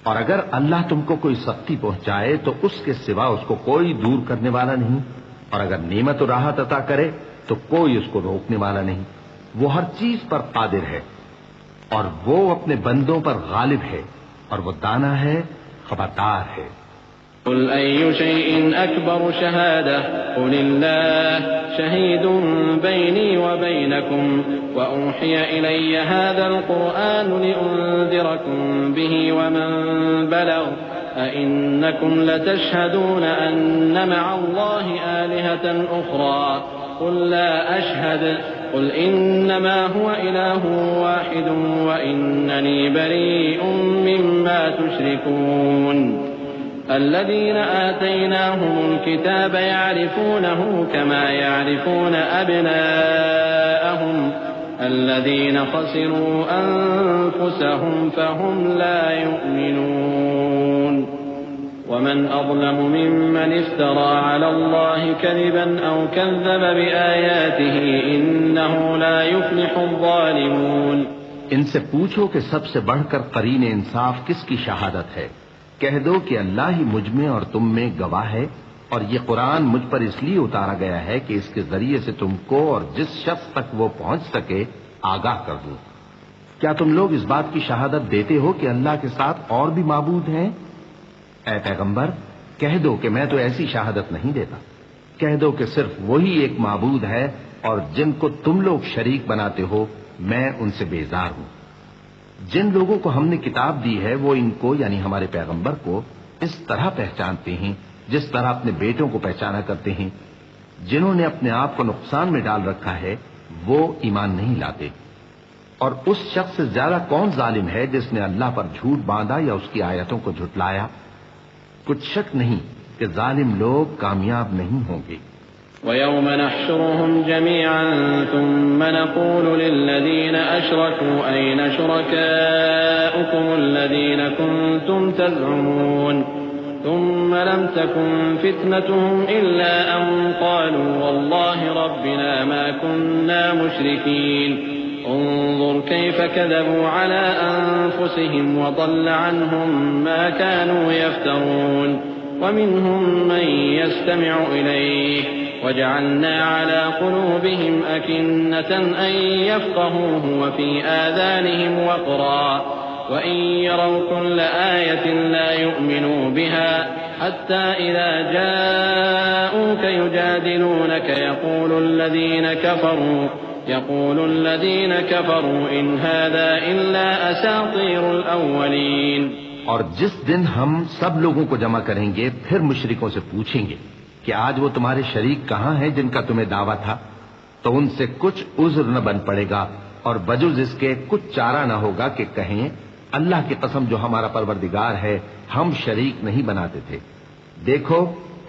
اور اگر اللہ تم کو کوئی سختی پہنچائے تو اس کے سوا اس کو کوئی دور کرنے والا نہیں، اور اگر نعمت و راحت عطا کرے تو کوئی اس کو روکنے والا نہیں۔ وہ ہر چیز پر قادر ہے اور وہ اپنے بندوں پر غالب ہے اور وہ دانا ہے، خبردار ہے۔ قل أي شيء أكبر شهادة قل الله شهيد بيني وبينكم وأوحي إلي هذا القرآن لأنذركم به ومن بلغ أئنكم لتشهدون أن مع الله آلهة أخرى قل لا أشهد قل إنما هو إله واحد وإنني بريء مما تشركون الذين آتيناهم الكتاب يعرفونه كما يعرفون أبناءهم الذين خسروا أنفسهم فهم لا يؤمنون ومن أظلم ممن افترى على الله كذبا أو كذب بآياته إنه لا يفلح الظالمون۔ ان سے پوچھو کہ سب سے بڑھ کر قرین انصاف کس کی شہادت ہے؟ کہہ دو کہ اللہ ہی مجھ میں اور تم میں گواہ ہے، اور یہ قرآن مجھ پر اس لیے اتارا گیا ہے کہ اس کے ذریعے سے تم کو اور جس شخص تک وہ پہنچ سکے آگاہ کر دوں۔ کیا تم لوگ اس بات کی شہادت دیتے ہو کہ اللہ کے ساتھ اور بھی معبود ہیں؟ اے پیغمبر کہہ دو کہ میں تو ایسی شہادت نہیں دیتا۔ کہہ دو کہ صرف وہی ایک معبود ہے اور جن کو تم لوگ شریک بناتے ہو میں ان سے بیزار ہوں۔ جن لوگوں کو ہم نے کتاب دی ہے وہ ان کو یعنی ہمارے پیغمبر کو اس طرح پہچانتے ہیں جس طرح اپنے بیٹوں کو پہچانا کرتے ہیں۔ جنہوں نے اپنے آپ کو نقصان میں ڈال رکھا ہے وہ ایمان نہیں لاتے۔ اور اس شخص سے زیادہ کون ظالم ہے جس نے اللہ پر جھوٹ باندھا یا اس کی آیتوں کو جھٹلایا؟ کچھ شک نہیں کہ ظالم لوگ کامیاب نہیں ہوں گے۔ وَيَوْمَ نَحْشُرُهُمْ جَمِيعًا ثُمَّ نَقُولُ لِلَّذِينَ أَشْرَكُوا أَيْنَ شُرَكَاؤُكُمُ الَّذِينَ كُنتُمْ تَزْعُمُونَ ثُمَّ لَمْ تَكُنْ فِتْنَتُهُمْ إِلَّا أَنْ قَالُوا وَاللَّهِ رَبِّنَا مَا كُنَّا مُشْرِكِينَ انظر كيف كذبوا على أنفسهم وضل عنهم ما كانوا يفترون ومنهم من يستمع إليه وجعلنا على قلوبهم أكنة أن يفقهوه وفي آذانهم وقرا وإن يروا كل آية لا يؤمنوا بها حتى إذا جاءوك يجادلونك يقول الذين كفروا إن هذا إلا أساطير الأولين۔ اور جس دن ہم سب لوگوں کو جمع کریں گے پھر مشرکوں سے پوچھیں گے کہ آج وہ تمہارے شریک کہاں ہیں جن کا تمہیں دعویٰ تھا، تو ان سے کچھ عذر نہ بن پڑے گا اور بجز اس کے کچھ چارہ نہ ہوگا کہ کہیں اللہ کی قسم جو ہمارا پروردگار ہے ہم شریک نہیں بناتے تھے۔ دیکھو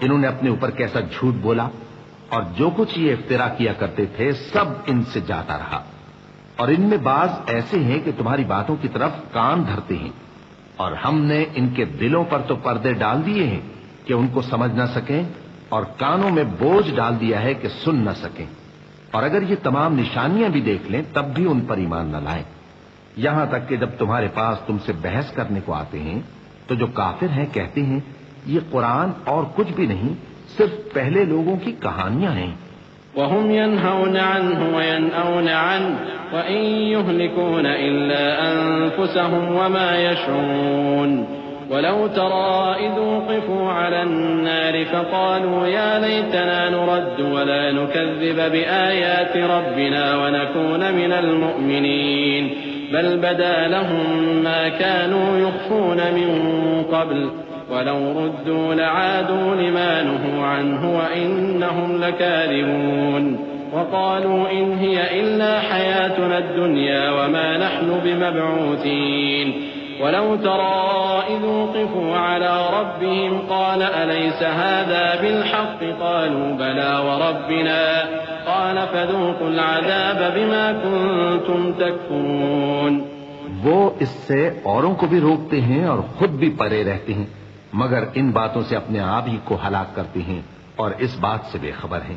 انہوں نے اپنے اوپر کیسا جھوٹ بولا، اور جو کچھ یہ افترا کیا کرتے تھے سب ان سے جاتا رہا۔ اور ان میں بعض ایسے ہیں کہ تمہاری باتوں کی طرف کان دھرتے ہیں، اور ہم نے ان کے دلوں پر تو پردے ڈال دیے ہیں کہ ان کو سمجھ نہ سکیں، اور کانوں میں بوجھ ڈال دیا ہے کہ سن نہ سکیں، اور اگر یہ تمام نشانیاں بھی دیکھ لیں تب بھی ان پر ایمان نہ لائیں۔ یہاں تک کہ جب تمہارے پاس تم سے بحث کرنے کو آتے ہیں تو جو کافر ہیں کہتے ہیں یہ قرآن اور کچھ بھی نہیں صرف پہلے لوگوں کی کہانیاں ہیں۔ وهم ينهون عنه وينأون عنه وإن يهلكون إلا أنفسهم وما يشعرون ولو ترى إذ وقفوا على النار فقالوا يا ليتنا نرد ولا نكذب بآيات ربنا ونكون من المؤمنين بل بدا لهم ما كانوا يخفون من قبل ولو ردوا لعادوا لما نهوا عنه وإنهم لكاذبون وقالوا إن هي إلا حياتنا الدنيا وما نحن بمبعوثين ولو ترى إذ وقفوا على ربهم قال أليس هذا بالحق قالوا بلى وربنا قال فذوقوا العذاب بما كنتم تكفرون۔ وہ اس سے اوروں کو بھی روکتے ہیں اور خود بھی پرے رہتے ہیں، مگر ان باتوں سے اپنے آپ ہی کو ہلاک کرتے ہیں اور اس بات سے بے خبر ہیں۔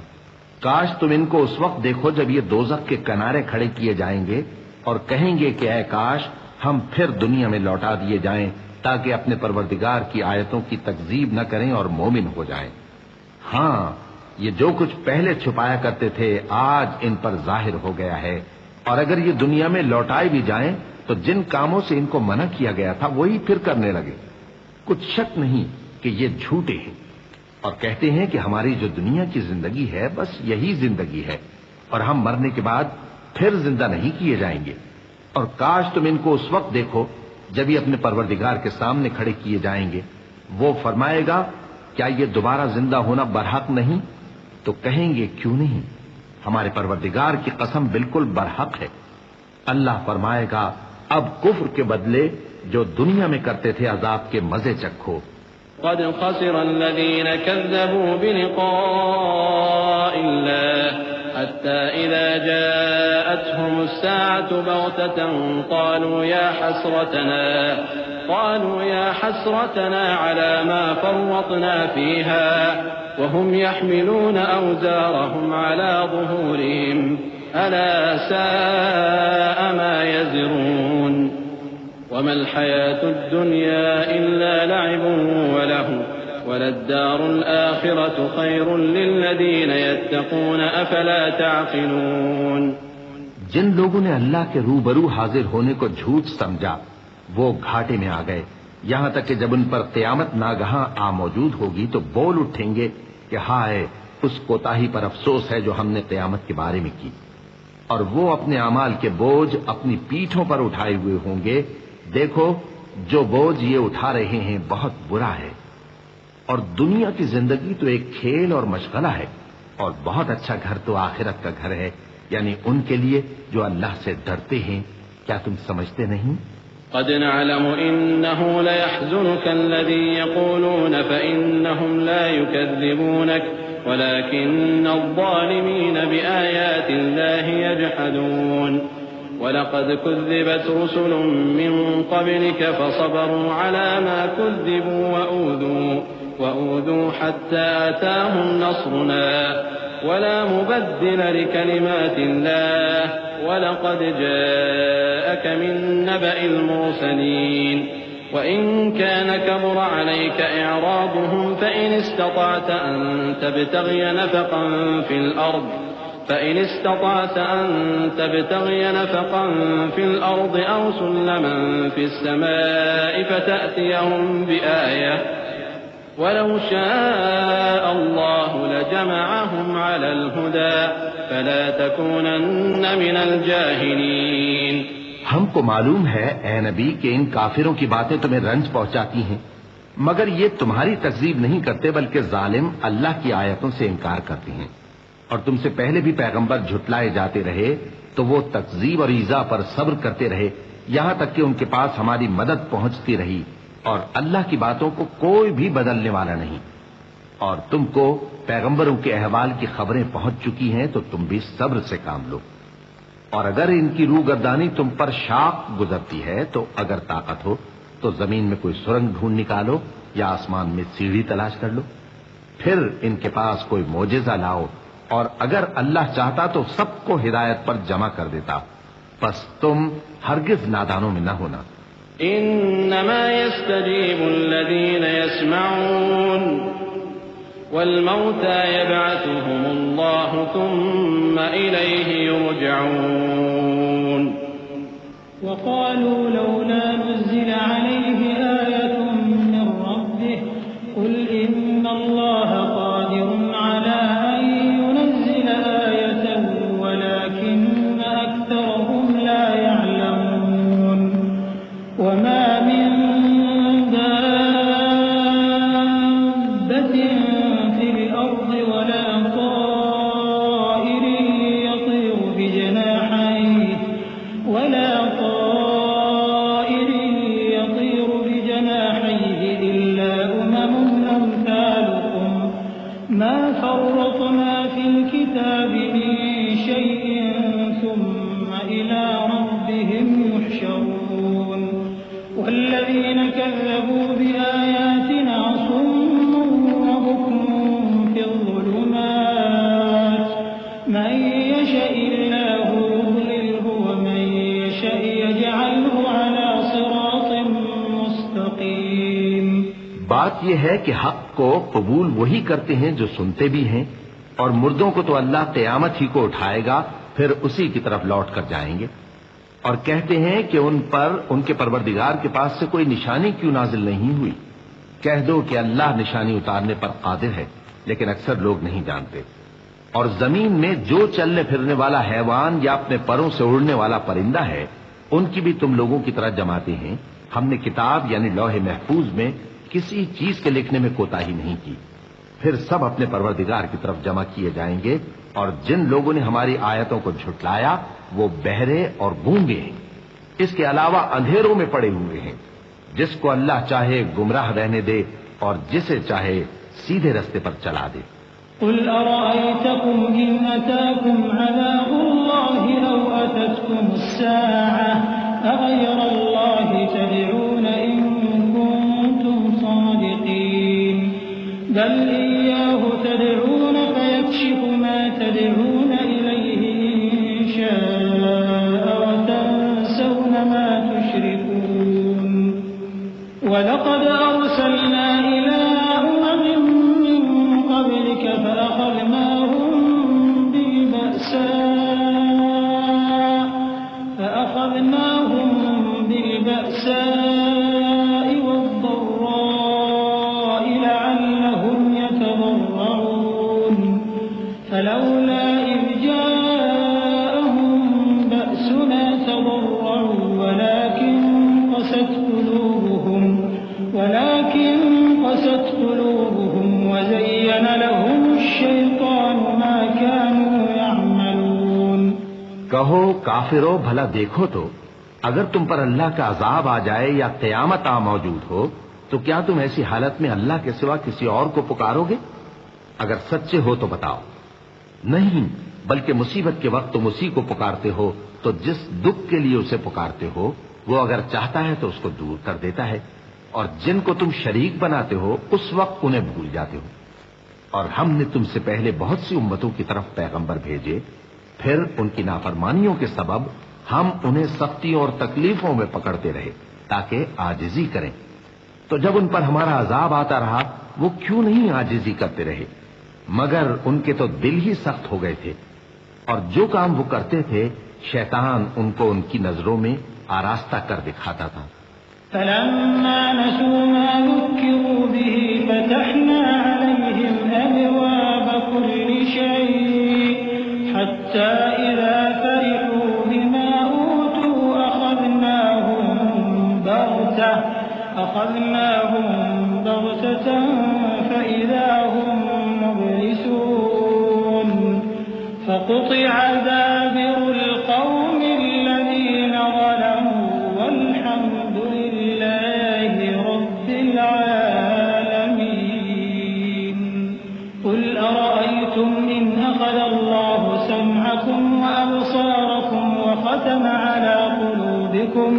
کاش تم ان کو اس وقت دیکھو جب یہ دوزخ کے کنارے کھڑے کیے جائیں گے اور کہیں گے کہ اے کاش ہم پھر دنیا میں لوٹا دیے جائیں تاکہ اپنے پروردگار کی آیتوں کی تکذیب نہ کریں اور مومن ہو جائیں۔ ہاں، یہ جو کچھ پہلے چھپایا کرتے تھے آج ان پر ظاہر ہو گیا ہے، اور اگر یہ دنیا میں لوٹائے بھی جائیں تو جن کاموں سے ان کو منع کیا گیا تھا وہی پھر کرنے لگے۔ کچھ شک نہیں کہ یہ جھوٹے ہیں، اور کہتے ہیں کہ ہماری جو دنیا کی زندگی ہے بس یہی زندگی ہے اور ہم مرنے کے بعد پھر زندہ نہیں کیے جائیں گے۔ اور کاش تم ان کو اس وقت دیکھو جب یہ اپنے پروردگار کے سامنے کھڑے کیے جائیں گے، وہ فرمائے گا کیا یہ دوبارہ زندہ ہونا برحق نہیں؟ تو کہیں گے کیوں نہیں، ہمارے پروردگار کی قسم بالکل برحق ہے۔ اللہ فرمائے گا اب کفر کے بدلے جو دنیا میں کرتے تھے عذاب کے مزے چکھو۔ قد خسر الذين كذبوا بلقاء الله حتى إذا جاءتهم الساعة بغتة قالوا يا حسرتنا على ما فرطنا فيها وهم يحملون أوزارهم على ظهورهم ألا ساء ما يزرون وما الحياة الدنيا إلا لعب ولهو وللدار الآخرة خير للذين يتقون أفلا تعقلون۔ جن لوگوں نے اللہ کے روبرو حاضر ہونے کو جھوٹ سمجھا وہ گھاٹے میں آ گئے، یہاں تک کہ جب ان پر قیامت ناگہاں آ موجود ہوگی تو بول اٹھیں گے کہ ہائے اس کوتاہی پر افسوس ہے جو ہم نے قیامت کے بارے میں کی، اور وہ اپنے اعمال کے بوجھ اپنی پیٹھوں پر اٹھائے ہوئے ہوں گے۔ دیکھو جو بوجھ یہ اٹھا رہے ہیں بہت برا ہے، اور دنیا کی زندگی تو ایک کھیل اور مشغلہ ہے، اور بہت اچھا گھر تو آخرت کا گھر ہے، یعنی ان کے لیے جو اللہ سے ڈرتے ہیں۔ کیا تم سمجھتے نہیں؟ قد نعلم إنه ليحزنك الذي يقولون فإنهم لا يكذبونك ولكن الظالمين بآيات الله يجحدون ولقد كذبت رسل من قبلك فصبروا على ما كذبوا وأوذوا حتى أتاهم نصرنا ولا مبدل لكلمات الله ولقد جاءك من نبأ المرسلين وإن كان كبر عليك إعراضهم فإن استطعت أن تبتغي نفقا في الأرض أو سلما في السماء فتأتيهم بآية ولو شاء الله لجمعهم على الهدى فلا تكونن من الجاهلين۔ ہم کو معلوم ہے اے نبی کہ ان کافروں کی باتیں تمہیں رنج پہنچاتی ہیں، مگر یہ تمہاری تکذیب نہیں کرتے بلکہ ظالم اللہ کی آیتوں سے انکار کرتے ہیں، اور تم سے پہلے بھی پیغمبر جھٹلائے جاتے رہے تو وہ تکذیب اور ایذا پر صبر کرتے رہے یہاں تک کہ ان کے پاس ہماری مدد پہنچتی رہی، اور اللہ کی باتوں کو کوئی بھی بدلنے والا نہیں۔ اور تم کو پیغمبروں کے احوال کی خبریں پہنچ چکی ہیں تو تم بھی صبر سے کام لو، اور اگر ان کی روگردانی تم پر شاق گزرتی ہے تو اگر طاقت ہو تو زمین میں کوئی سرنگ ڈھونڈ نکالو یا آسمان میں سیڑھی تلاش کر لو، پھر ان کے پاس کوئی معجزہ لاؤ، اور اگر اللہ چاہتا تو سب کو ہدایت پر جمع کر دیتا، بس تم ہرگز نادانوں میں نہ ہونا۔ انما يستجيب الذين يسمعون والموتى يبعثهم الله ثم إليه يرجعون۔ وقالوا لولا نزل عليه آية من ربه قل إن الله قادر على أن ينزل آية ولكن أكثرهم لا يعلمون۔ وما من دابة في الأرض ولا طائر يطير بجناحيه إلا أمم أمثالكم ما فرطنا في الكتاب من شيء ثم إلى ربهم يحشرون۔ والذين كذبوا بآياتنا صم وبكم في الظلمات من يشاء الله يضلله ومن يشاء يجعله على صراط مستقيم۔ بات یہ ہے کہ حق کو قبول وہی کرتے ہیں جو سنتے بھی ہیں، اور مردوں کو تو اللہ قیامت ہی کو اٹھائے گا، پھر اسی کی طرف لوٹ کر جائیں گے۔ اور کہتے ہیں کہ ان پر ان کے پروردگار کے پاس سے کوئی نشانی کیوں نازل نہیں ہوئی؟ کہہ دو کہ اللہ نشانی اتارنے پر قادر ہے، لیکن اکثر لوگ نہیں جانتے۔ اور زمین میں جو چلنے پھرنے والا حیوان یا اپنے پروں سے اڑنے والا پرندہ ہے، ان کی بھی تم لوگوں کی طرح جماتے ہیں۔ ہم نے کتاب یعنی لوح محفوظ میں کسی چیز کے لکھنے میں کوتاہی نہیں کی۔ پھر سب اپنے پروردگار کی طرف جمع کیے جائیں گے، اور جن لوگوں نے ہماری آیتوں کو جھٹلایا وہ بہرے اور گونگے ہیں، اس کے علاوہ اندھیروں میں پڑے ہوئے ہیں۔ جس کو اللہ چاہے گمراہ رہنے دے اور جسے چاہے سیدھے رستے پر چلا دے۔ قل أرأيتكم إن أتاكم عذاب الله أو أتتكم الساعة أغير الله تدعون إن كنتم صادقين بل إياه تدعون فيكشف ما تدعون إليه إن شاء وتنسون ما تشركون ولقد أرسلنا إلى أمم من قبلك فأخذناهم بالبأساء والضراء لعلهم يتضرعون فلولا إذ جاءهم بأسنا تضرعوا ولكن قست قلوبهم وزين لهم الشيطان ما كانوا يعملون۔ کہو کافرو بھلا دیکھو تو اگر تم پر اللہ کا عذاب آ جائے یا قیامت آ موجود ہو تو کیا تم ایسی حالت میں اللہ کے سوا کسی اور کو پکارو گے؟ اگر سچے ہو تو بتاؤ۔ نہیں، بلکہ مصیبت کے وقت تم اسی کو پکارتے ہو، تو جس دکھ کے لیے اسے پکارتے ہو وہ اگر چاہتا ہے تو اس کو دور کر دیتا ہے، اور جن کو تم شریک بناتے ہو اس وقت انہیں بھول جاتے ہو۔ اور ہم نے تم سے پہلے بہت سی امتوں کی طرف پیغمبر بھیجے، پھر ان کی نافرمانیوں کے سبب ہم انہیں سختیوں اور تکلیفوں میں پکڑتے رہے تاکہ عاجزی کریں۔ تو جب ان پر ہمارا عذاب آتا رہا وہ کیوں نہیں عاجزی کرتے رہے؟ مگر ان کے تو دل ہی سخت ہو گئے تھے، اور جو کام وہ کرتے تھے شیطان ان کو ان کی نظروں میں آراستہ کر دکھاتا تھا۔ فلما نسوا ما ذكروا به فتحنا عليهم أبواب كل شيء حتى إذا فرحوا بما أوتوا أخذناهم بغتة فإذا هم مبلسون فقطع دابر القوم الذين ظلموا والحمد لله رب العالمين۔ قل أرأيتم إن أخذ الله سمعكم وأبصاركم وختم على قلوبكم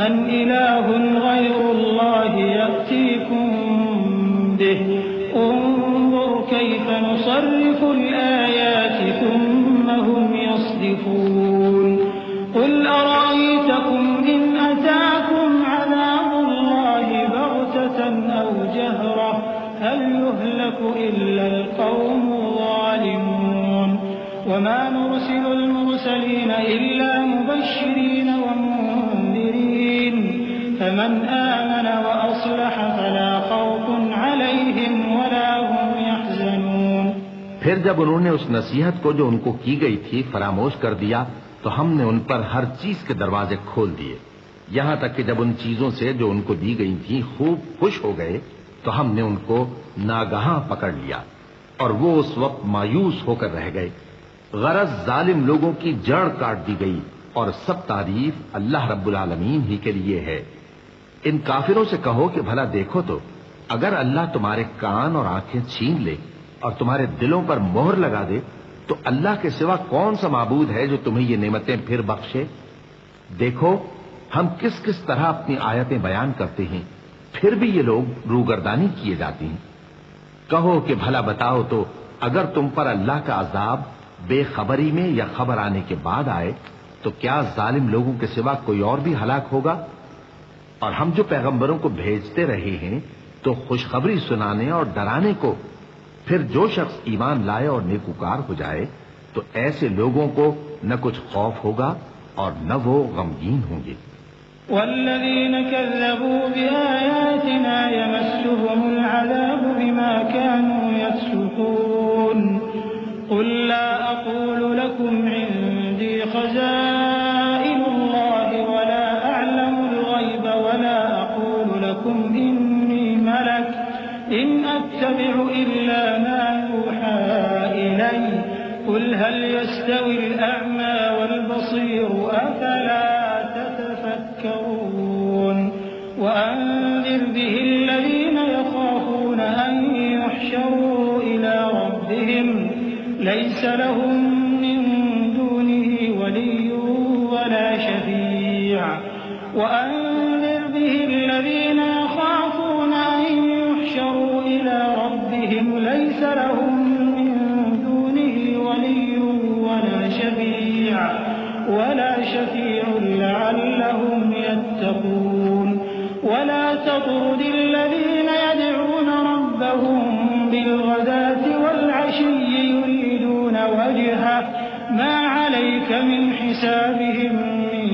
من إله غير الله يأتيكم به انظر كيف نصرف الآيات ثم هم يصدفون۔ قل أرأيتكم إن أتاكم عذاب الله بغتة أو جهرة هل يهلك إلا القوم الظالمون؟ وما نرسل المرسلين إلا مبشرين ومنذرين فمن آمن وأصلح فلا خوف عليهم ولا هم يحزنون۔ پھر جب انہوں نے اس نصیحت کو جو ان کو کی گئی تھی فراموش کر دیا تو ہم نے ان پر ہر چیز کے دروازے کھول دیے، یہاں تک کہ جب ان چیزوں سے جو ان کو دی گئی تھیں خوب خوش ہو گئے تو ہم نے ان کو ناگہاں پکڑ لیا، اور وہ اس وقت مایوس ہو کر رہ گئے۔ غرض ظالم لوگوں کی جڑ کاٹ دی گئی، اور سب تعریف اللہ رب العالمین ہی کے لیے ہے۔ ان کافروں سے کہو کہ بھلا دیکھو تو اگر اللہ تمہارے کان اور آنکھیں چھین لے اور تمہارے دلوں پر مہر لگا دے تو اللہ کے سوا کون سا معبود ہے جو تمہیں یہ نعمتیں پھر بخشے؟ دیکھو ہم کس کس طرح اپنی آیتیں بیان کرتے ہیں، پھر بھی یہ لوگ روگردانی کیے جاتے ہیں۔ کہو کہ بھلا بتاؤ تو اگر تم پر اللہ کا عذاب بے خبری میں یا خبر آنے کے بعد آئے تو کیا ظالم لوگوں کے سوا کوئی اور بھی ہلاک ہوگا؟ اور ہم جو پیغمبروں کو بھیجتے رہے ہیں تو خوشخبری سنانے اور ڈرانے کو، پھر جو شخص ایمان لائے اور نیکوکار ہو جائے تو ایسے لوگوں کو نہ کچھ خوف ہوگا اور نہ وہ غمگین ہوں گے۔ والذین کذبوا بآیاتنا یمسهم العذاب بما كانوا یفسقون قل لا اقول لكم عندي خزائن الله ولا اعلم الغیب ولا اقول لكم انی ملک ان اتبع الا ما يوحى الي قل هل يستوي الاعمى والبصير افلا تتفكرون وانذر به الذين يخافون ان يحشروا الى ربهم ليس لهم من دونه ولي ولا شفيع وأنذر به الذين يخافون أن يحشروا إلى ربهم ليس لهم من دونه ولي ولا شفيع لعلهم يتقون ولا تطرد الذين يدعون ربهم بالغداة والعشي يريدون وجهه ما عليك من حسابهم من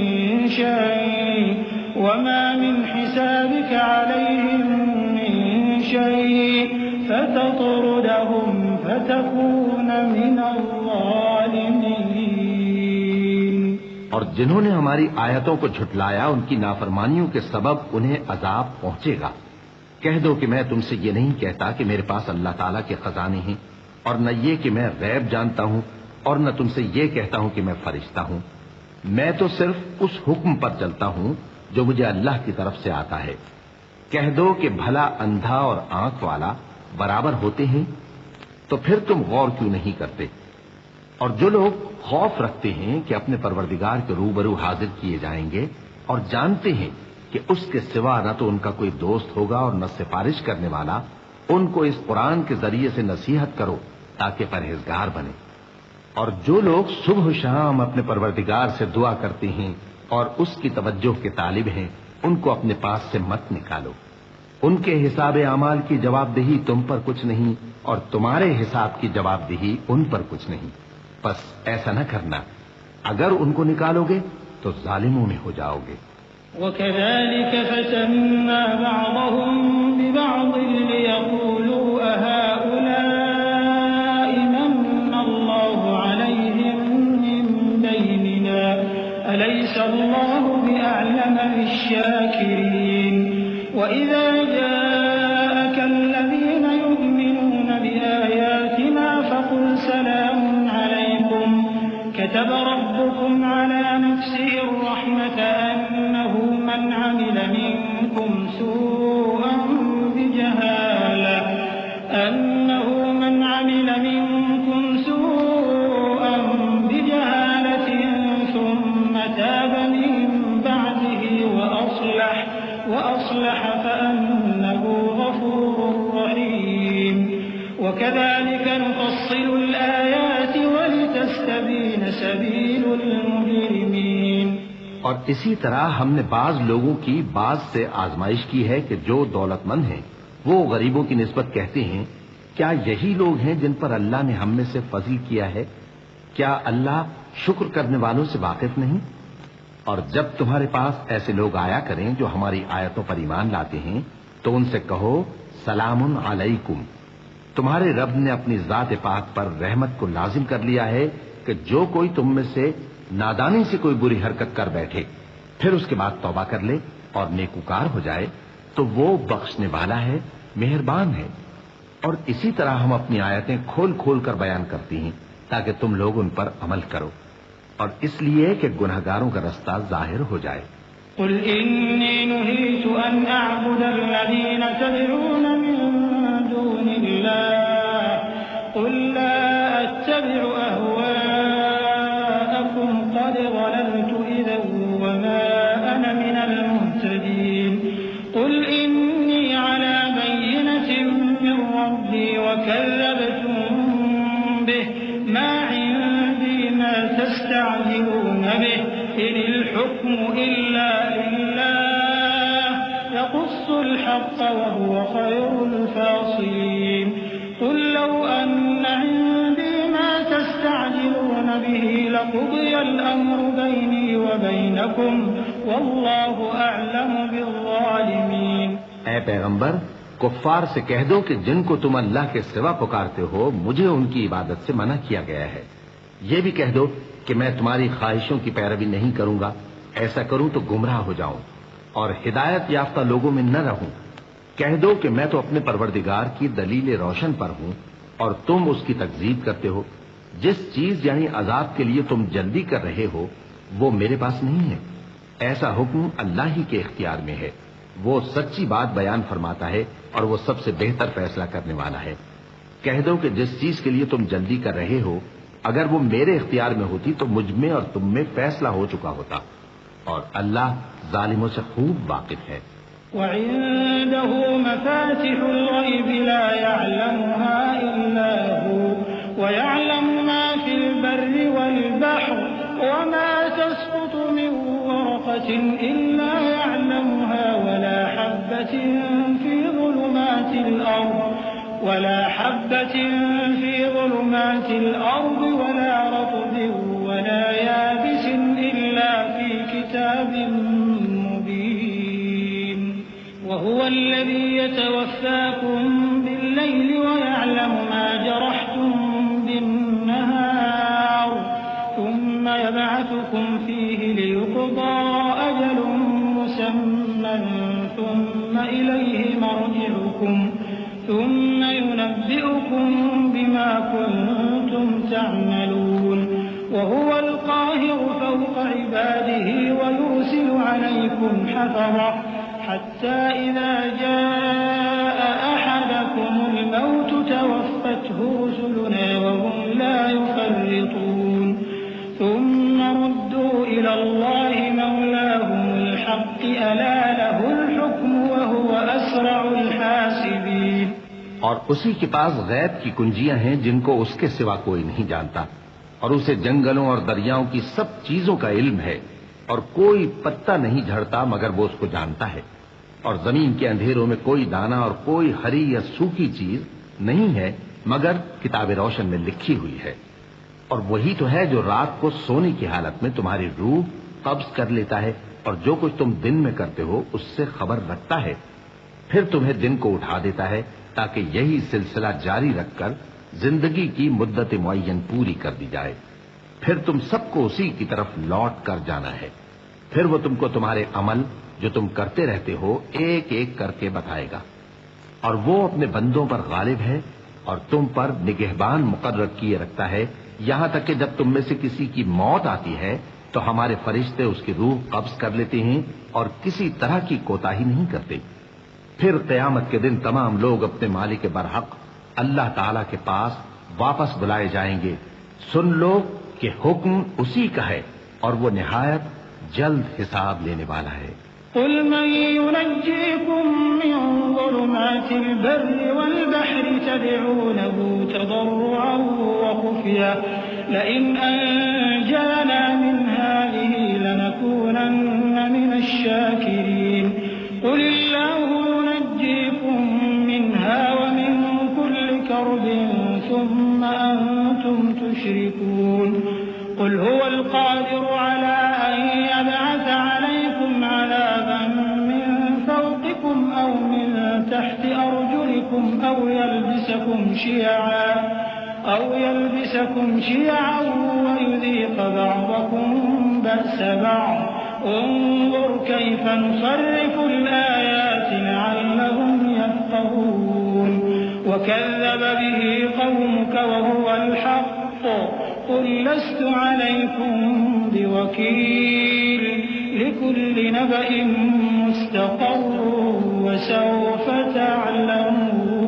شيء وما من حسابك عليهم من شيء فتطردهم فتكون من الظالمين۔ اور جنہوں نے ہماری آیتوں کو جھٹلایا ان کی نافرمانیوں کے سبب انہیں عذاب پہنچے گا۔ کہہ دو کہ میں تم سے یہ نہیں کہتا کہ میرے پاس اللہ تعالیٰ کے خزانے ہیں، اور نہ یہ کہ میں غیب جانتا ہوں، اور نہ تم سے یہ کہتا ہوں کہ میں فرشتہ ہوں۔ میں تو صرف اس حکم پر چلتا ہوں جو مجھے اللہ کی طرف سے آتا ہے۔ کہہ دو کہ بھلا اندھا اور آنکھ والا برابر ہوتے ہیں؟ تو پھر تم غور کیوں نہیں کرتے؟ اور جو لوگ خوف رکھتے ہیں کہ اپنے پروردگار کے روبرو حاضر کیے جائیں گے اور جانتے ہیں کہ اس کے سوا نہ تو ان کا کوئی دوست ہوگا اور نہ سفارش کرنے والا، ان کو اس قرآن کے ذریعے سے نصیحت کرو تاکہ پرہیزگار بنے۔ اور جو لوگ صبح و شام اپنے پروردگار سے دعا کرتے ہیں اور اس کی توجہ کے طالب ہیں، ان کو اپنے پاس سے مت نکالو۔ ان کے حساب اعمال کی جواب دہی تم پر کچھ نہیں اور تمہارے حساب کی جواب دہی ان پر کچھ نہیں، بس ایسا نہ کرنا، اگر ان کو نکالو گے تو ظالموں میں ہو جاؤ گے۔ وَكَذَلِكَ فَتَنَّا بَعْضَهُم بِبَعْضٍ لِيَقُولُوا أَهَٰؤُلَاءِ مَنَّ اللَّهُ عَلَيْهِم مِّن بَيْنِنَا أَلَيْسَ اللَّهُ بِأَعْلَمَ بِالشَّاكِرِينَ وَإِذَا جَاءَكَ الَّذِينَ يُؤْمِنُونَ بِآيَاتِنَا فَقُلْ سَلَامٌ عَلَيْكُمْ كتب ربكم على نفسه الرحمة أنه من عمل منكم سوءا بجهالة ثم تاب من بعده وأصلح فأنه غفور رحيم وكذلك نفصل الآيات ولتستبين سبيل المجرمين۔ اور اسی طرح ہم نے بعض لوگوں کی بعض سے آزمائش کی ہے کہ جو دولت مند ہیں وہ غریبوں کی نسبت کہتے ہیں کیا یہی لوگ ہیں جن پر اللہ نے ہم میں سے فضل کیا ہے؟ کیا اللہ شکر کرنے والوں سے واقف نہیں؟ اور جب تمہارے پاس ایسے لوگ آیا کریں جو ہماری آیتوں پر ایمان لاتے ہیں تو ان سے کہو سلام علیکم، تمہارے رب نے اپنی ذات پاک پر رحمت کو لازم کر لیا ہے کہ جو کوئی تم میں سے نادانی سے کوئی بری حرکت کر بیٹھے پھر اس کے بعد توبہ کر لے اور نیکوکار ہو جائے تو وہ بخشنے والا ہے، مہربان ہے۔ اور اسی طرح ہم اپنی آیتیں کھول کھول کر بیان کرتی ہیں تاکہ تم لوگ ان پر عمل کرو، اور اس لیے کہ گنہگاروں کا رستہ ظاہر ہو جائے۔ قل إني نهيت أن أعبد الذين تدعون من دون الله قل لا أتبع أهواءكم فقد ضللت إذا وما أنا من المهتدين قل إني على بينة من ربي وكذبتم به ما عندي ما تستعجلون به إن الحكم إلا لله يقص الحق وهو خير الفاصلين قل لو أن عندي ما تستعجلون به لقضي الأمر بيني وبينكم والله أعلم بالظالمين. اے پیغمبر، کفار سے کہہ دو کہ جن کو تم اللہ کے سوا پکارتے ہو مجھے ان کی عبادت سے منع کیا گیا ہے. یہ بھی کہہ دو کہ میں تمہاری خواہشوں کی پیروی نہیں کروں گا. ایسا کروں تو گمراہ ہو جاؤں اور ہدایت یافتہ لوگوں میں نہ رہوں. کہہ دو کہ میں تو اپنے پروردگار کی دلیل روشن پر ہوں اور تم اس کی تکذیب کرتے ہو. جس چیز یعنی عذاب کے لیے تم جلدی کر رہے ہو وہ میرے پاس نہیں ہے. ایسا حکم اللہ ہی کے اختیار میں ہے. وہ سچی بات بیان فرماتا ہے اور وہ سب سے بہتر فیصلہ کرنے والا ہے. کہہ دو کہ جس چیز کے لیے تم جلدی کر رہے ہو اگر وہ میرے اختیار میں ہوتی تو مجھ میں اور تم میں فیصلہ ہو چکا ہوتا اور اللہ ظالموں سے خوب واقف ہے. وعنده مفاتح الغيب لا يعلمها إلا هو ويعلم ما في البر والبحر وما تسقط من ورقة إلا يعلمها ولا حبة في ظلمات الأرض ولا رطب ولا يابس إلا في كتاب مبين وهو الذي يتوفاكم بالليل ويعلم ما جرحتم بالنهار ثم يبعثكم فيه ليقضى أجل مسمى ثم إليه مرجعكم ثم ينبئكم بما كنتم تعملون وهو القاهر فوق عباده ويرسل عليكم حفظة حتى إذا جاء أحدكم الموت توفته رسلنا وهم لا يفرطون ثم ردوا إلى الله مولاهم الحق ألا له الحكم وهو أسرع الحاسبين. اور اسی کے پاس غیب کی کنجیاں ہیں جن کو اس کے سوا کوئی نہیں جانتا اور اسے جنگلوں اور دریاؤں کی سب چیزوں کا علم ہے اور کوئی پتا نہیں جھڑتا مگر وہ اس کو جانتا ہے اور زمین کے اندھیروں میں کوئی دانہ اور کوئی ہری یا سوکھی چیز نہیں ہے مگر کتاب روشن میں لکھی ہوئی ہے. اور وہی تو ہے جو رات کو سونے کی حالت میں تمہاری روح قبض کر لیتا ہے اور جو کچھ تم دن میں کرتے ہو اس سے خبر رکھتا ہے پھر تمہیں دن کو اٹھا دیتا ہے تاکہ یہی سلسلہ جاری رکھ کر زندگی کی مدت معین پوری کر دی جائے. پھر تم سب کو اسی کی طرف لوٹ کر جانا ہے. پھر وہ تم کو تمہارے عمل جو تم کرتے رہتے ہو ایک ایک کر کے بتائے گا اور وہ اپنے بندوں پر غالب ہے اور تم پر نگہبان مقرر کیے رکھتا ہے یہاں تک کہ جب تم میں سے کسی کی موت آتی ہے تو ہمارے فرشتے اس کی روح قبض کر لیتے ہیں اور کسی طرح کی کوتاہی نہیں کرتے. پھر قیامت کے دن تمام لوگ اپنے مالک برحق اللہ تعالی کے پاس واپس بلائے جائیں گے. سن لو کہ حکم اسی کا ہے اور وہ نہایت جلد حساب لینے والا ہے. قل من ينجيكم من ظلمات البر والبحر تدعونه تضرعا وخفيا لئن أنجانا من هذه لنكونن من الشاكرين قل الله ينجيكم منها ومن كل كرب ثم أنتم تشركون قل هو القادر على أن يبعث عليكم عذابا من فوقكم أو من تحت أرجلكم أو يلبسكم شيعا ويذيق بعضكم بأس بعض انظر كيف نصرف الآيات لعلهم يفقهون وكذب به قومك وهو الحق قل لست عليكم بوكيل لكل نبأ مستقر وسوف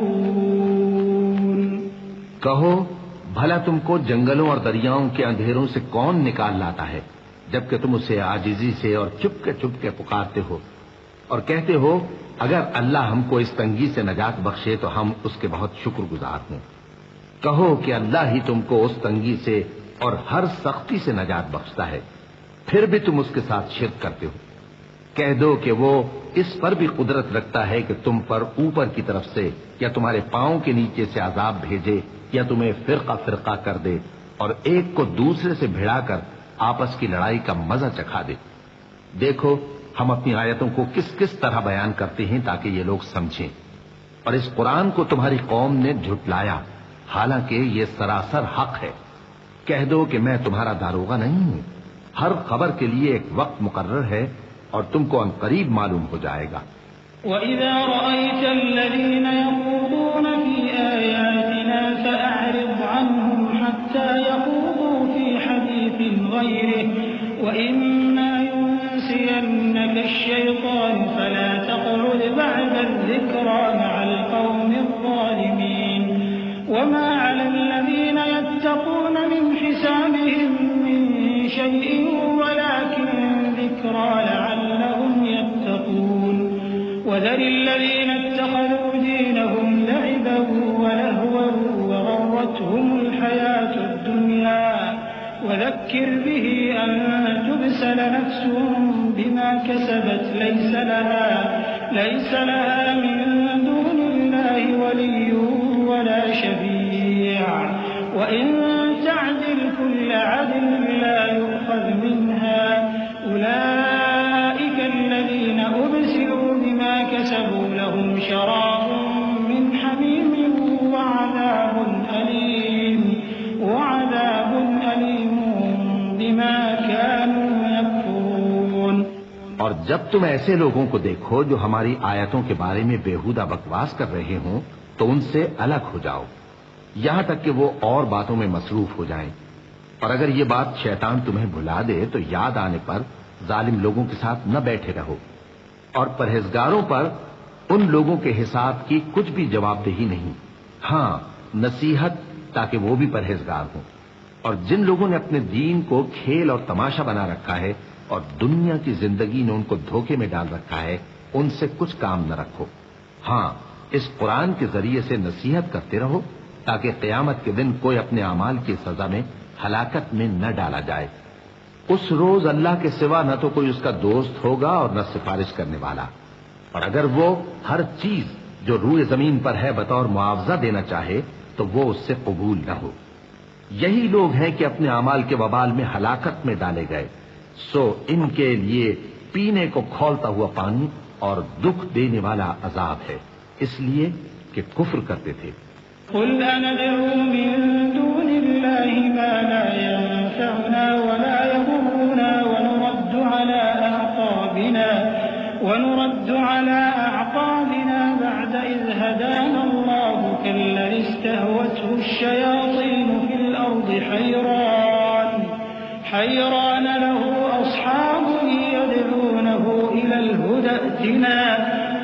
تعلمون. کہو بھلا تم کو جنگلوں اور دریاؤں کے اندھیروں سے کون نکال لاتا ہے جبکہ تم اسے عاجزی سے اور چپ کے پکارتے ہو اور کہتے ہو اگر اللہ ہم کو اس تنگی سے نجات بخشے تو ہم اس کے بہت شکر گزار ہوں۔ کہو کہ اللہ ہی تم کو اس تنگی سے اور ہر سختی سے نجات بخشتا ہے، پھر بھی تم اس کے ساتھ شرک کرتے ہو۔ کہہ دو کہ وہ اس پر بھی قدرت رکھتا ہے کہ تم پر اوپر کی طرف سے یا تمہارے پاؤں کے نیچے سے عذاب بھیجے یا تمہیں فرقہ فرقہ کر دے اور ایک کو دوسرے سے بھڑا کر آپس کی لڑائی کا مزہ چکھا دے۔ دیکھو ہم اپنی آیتوں کو کس کس طرح بیان کرتے ہیں تاکہ یہ لوگ سمجھیں، اور اس قرآن کو تمہاری قوم نے جھٹلایا حالانکہ یہ سراسر حق ہے۔ کہہ دو کہ میں تمہارا داروغہ نہیں ہوں، ہر خبر کے لیے ایک وقت مقرر ہے اور تم کو عنقریب معلوم ہو جائے گا۔ وَإِذَا رَأَيْتَ الَّذِينَ يَخُوضُونَ فِي آيَاتِنَا فَأَعْرِضْ عَنْهُمْ حَتَّى يَخُوضُوا فِي حَدِيثٍ غَيْرِهِ وَإِمَّا يُنسِيَنَّكَ الشَّيْطَانُ فَلَا تَقْعُدْ بَعْدَ الذِّكْرَىٰ مَعَ الْقَوْمِ الظَّالِمِينَ وَمَا عَلَى الَّذِينَ يَتَّقُونَ مِنْ حِسَابِهِم مِّن شَيْءٍ وَلَٰكِن ذِكْرَىٰ لَعَلَّهُمْ يَتَّقُونَ وَذَرِ الَّذِينَ اتَّخَذُوا دِينَهُمْ لَعِبًا وَلَهْوًا وَغَرَّتْهُمُ الْحَيَاةُ الدُّنْيَا وَذَكِّرْ بِهِ أَن تُبْسَلَ نَفْسٌ بِمَا كَسَبَتْ لَيْسَ لَهَا مِن دُونِ اللَّهِ وَلِيٌّ وَلَا شَفِيعٌ وَإِن تَعْدِلْ كُلَّ عَدْلٍ لَّا يُؤْخَذْ مِنْهَا أُولَٰئِكَ الَّذِينَ أُبْسِلُوا بِمَا كَسَبُوا لَهُمْ شَرَابٌ مِّنْ حَمِيمٍ وَعَذَابٌ أَلِيمٌ بِمَا كَانُوا يَكْفُرُونَ۔ اور جب تم ایسے لوگوں کو دیکھو جو ہماری آیتوں کے بارے میں بےہودہ بکواس کر رہے ہوں تو ان سے الگ ہو جاؤ یہاں تک کہ وہ اور باتوں میں مصروف ہو جائیں، اور اگر یہ بات شیطان تمہیں بھلا دے تو یاد آنے پر ظالم لوگوں کے ساتھ نہ بیٹھے رہو، اور پرہیزگاروں پر ان لوگوں کے حساب کی کچھ بھی جواب دہی نہیں، ہاں نصیحت تاکہ وہ بھی پرہیزگار ہوں۔ اور جن لوگوں نے اپنے دین کو کھیل اور تماشا بنا رکھا ہے اور دنیا کی زندگی نے ان کو دھوکے میں ڈال رکھا ہے، ان سے کچھ کام نہ رکھو، ہاں اس قرآن کے ذریعے سے نصیحت کرتے رہو تاکہ قیامت کے دن کوئی اپنے اعمال کی سزا میں ہلاکت میں نہ ڈالا جائے۔ اس روز اللہ کے سوا نہ تو کوئی اس کا دوست ہوگا اور نہ سفارش کرنے والا، اور اگر وہ ہر چیز جو روئے زمین پر ہے بطور معاوضہ دینا چاہے تو وہ اس سے قبول نہ ہو۔ یہی لوگ ہیں کہ اپنے اعمال کے وبال میں ہلاکت میں ڈالے گئے، سو ان کے لیے پینے کو کھولتا ہوا پانی اور دکھ دینے والا عذاب ہے، اس لیے کہ کفر کرتے تھے۔ قل أندعو من دون الله ما لا ينفعنا ولا يضرنا ونرد على أعقابنا بعد إذ هدانا الله كالذي استهوته الشياطين في الأرض حيران له أصحاب يدعونه إلى الهدى ائتنا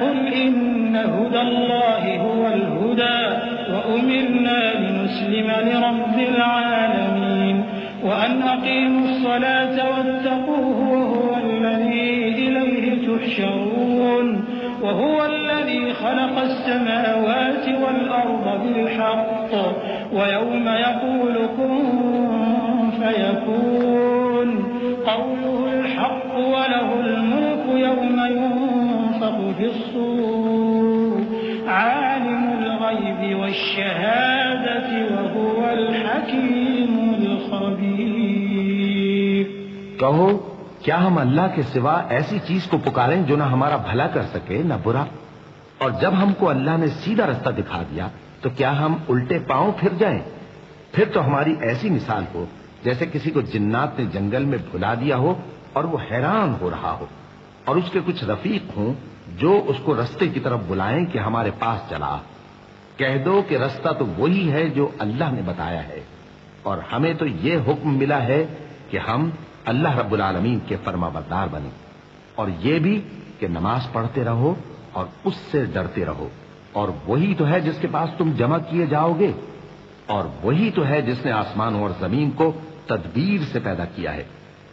قل إن هدى الله هو الهدى وأمرنا لنسلم لرب العالمين وأن أقيموا الصلاة واتقوه وهو الذي إليه تحشرون وهو الذي خلق السماوات والأرض بالحق ويوم يقول كن فيكون قوله الحق وله الملك يوم ينفخ في الصور عالم الغيب والشهادة وهو الحكيم الخبير۔ کہو کیا ہم اللہ کے سوا ایسی چیز کو پکاریں جو نہ ہمارا بھلا کر سکے نہ برا؟ اور جب ہم کو اللہ نے سیدھا رستہ دکھا دیا تو کیا ہم الٹے پاؤں پھر جائیں؟ پھر تو ہماری ایسی مثال ہو جیسے کسی کو جنات نے جنگل میں بھلا دیا ہو اور وہ حیران ہو رہا ہو، اور اس کے کچھ رفیق ہوں جو اس کو رستے کی طرف بلائیں کہ ہمارے پاس چلا۔ کہہ دو کہ رستہ تو وہی ہے جو اللہ نے بتایا ہے، اور ہمیں تو یہ حکم ملا ہے کہ ہم اللہ رب العالمین کے فرما بردار بنیں، اور یہ بھی کہ نماز پڑھتے رہو اور اس سے ڈرتے رہو، اور وہی تو ہے جس کے پاس تم جمع کیے جاؤ گے، اور وہی تو ہے جس نے آسمانوں اور زمین کو تدبیر سے پیدا کیا ہے،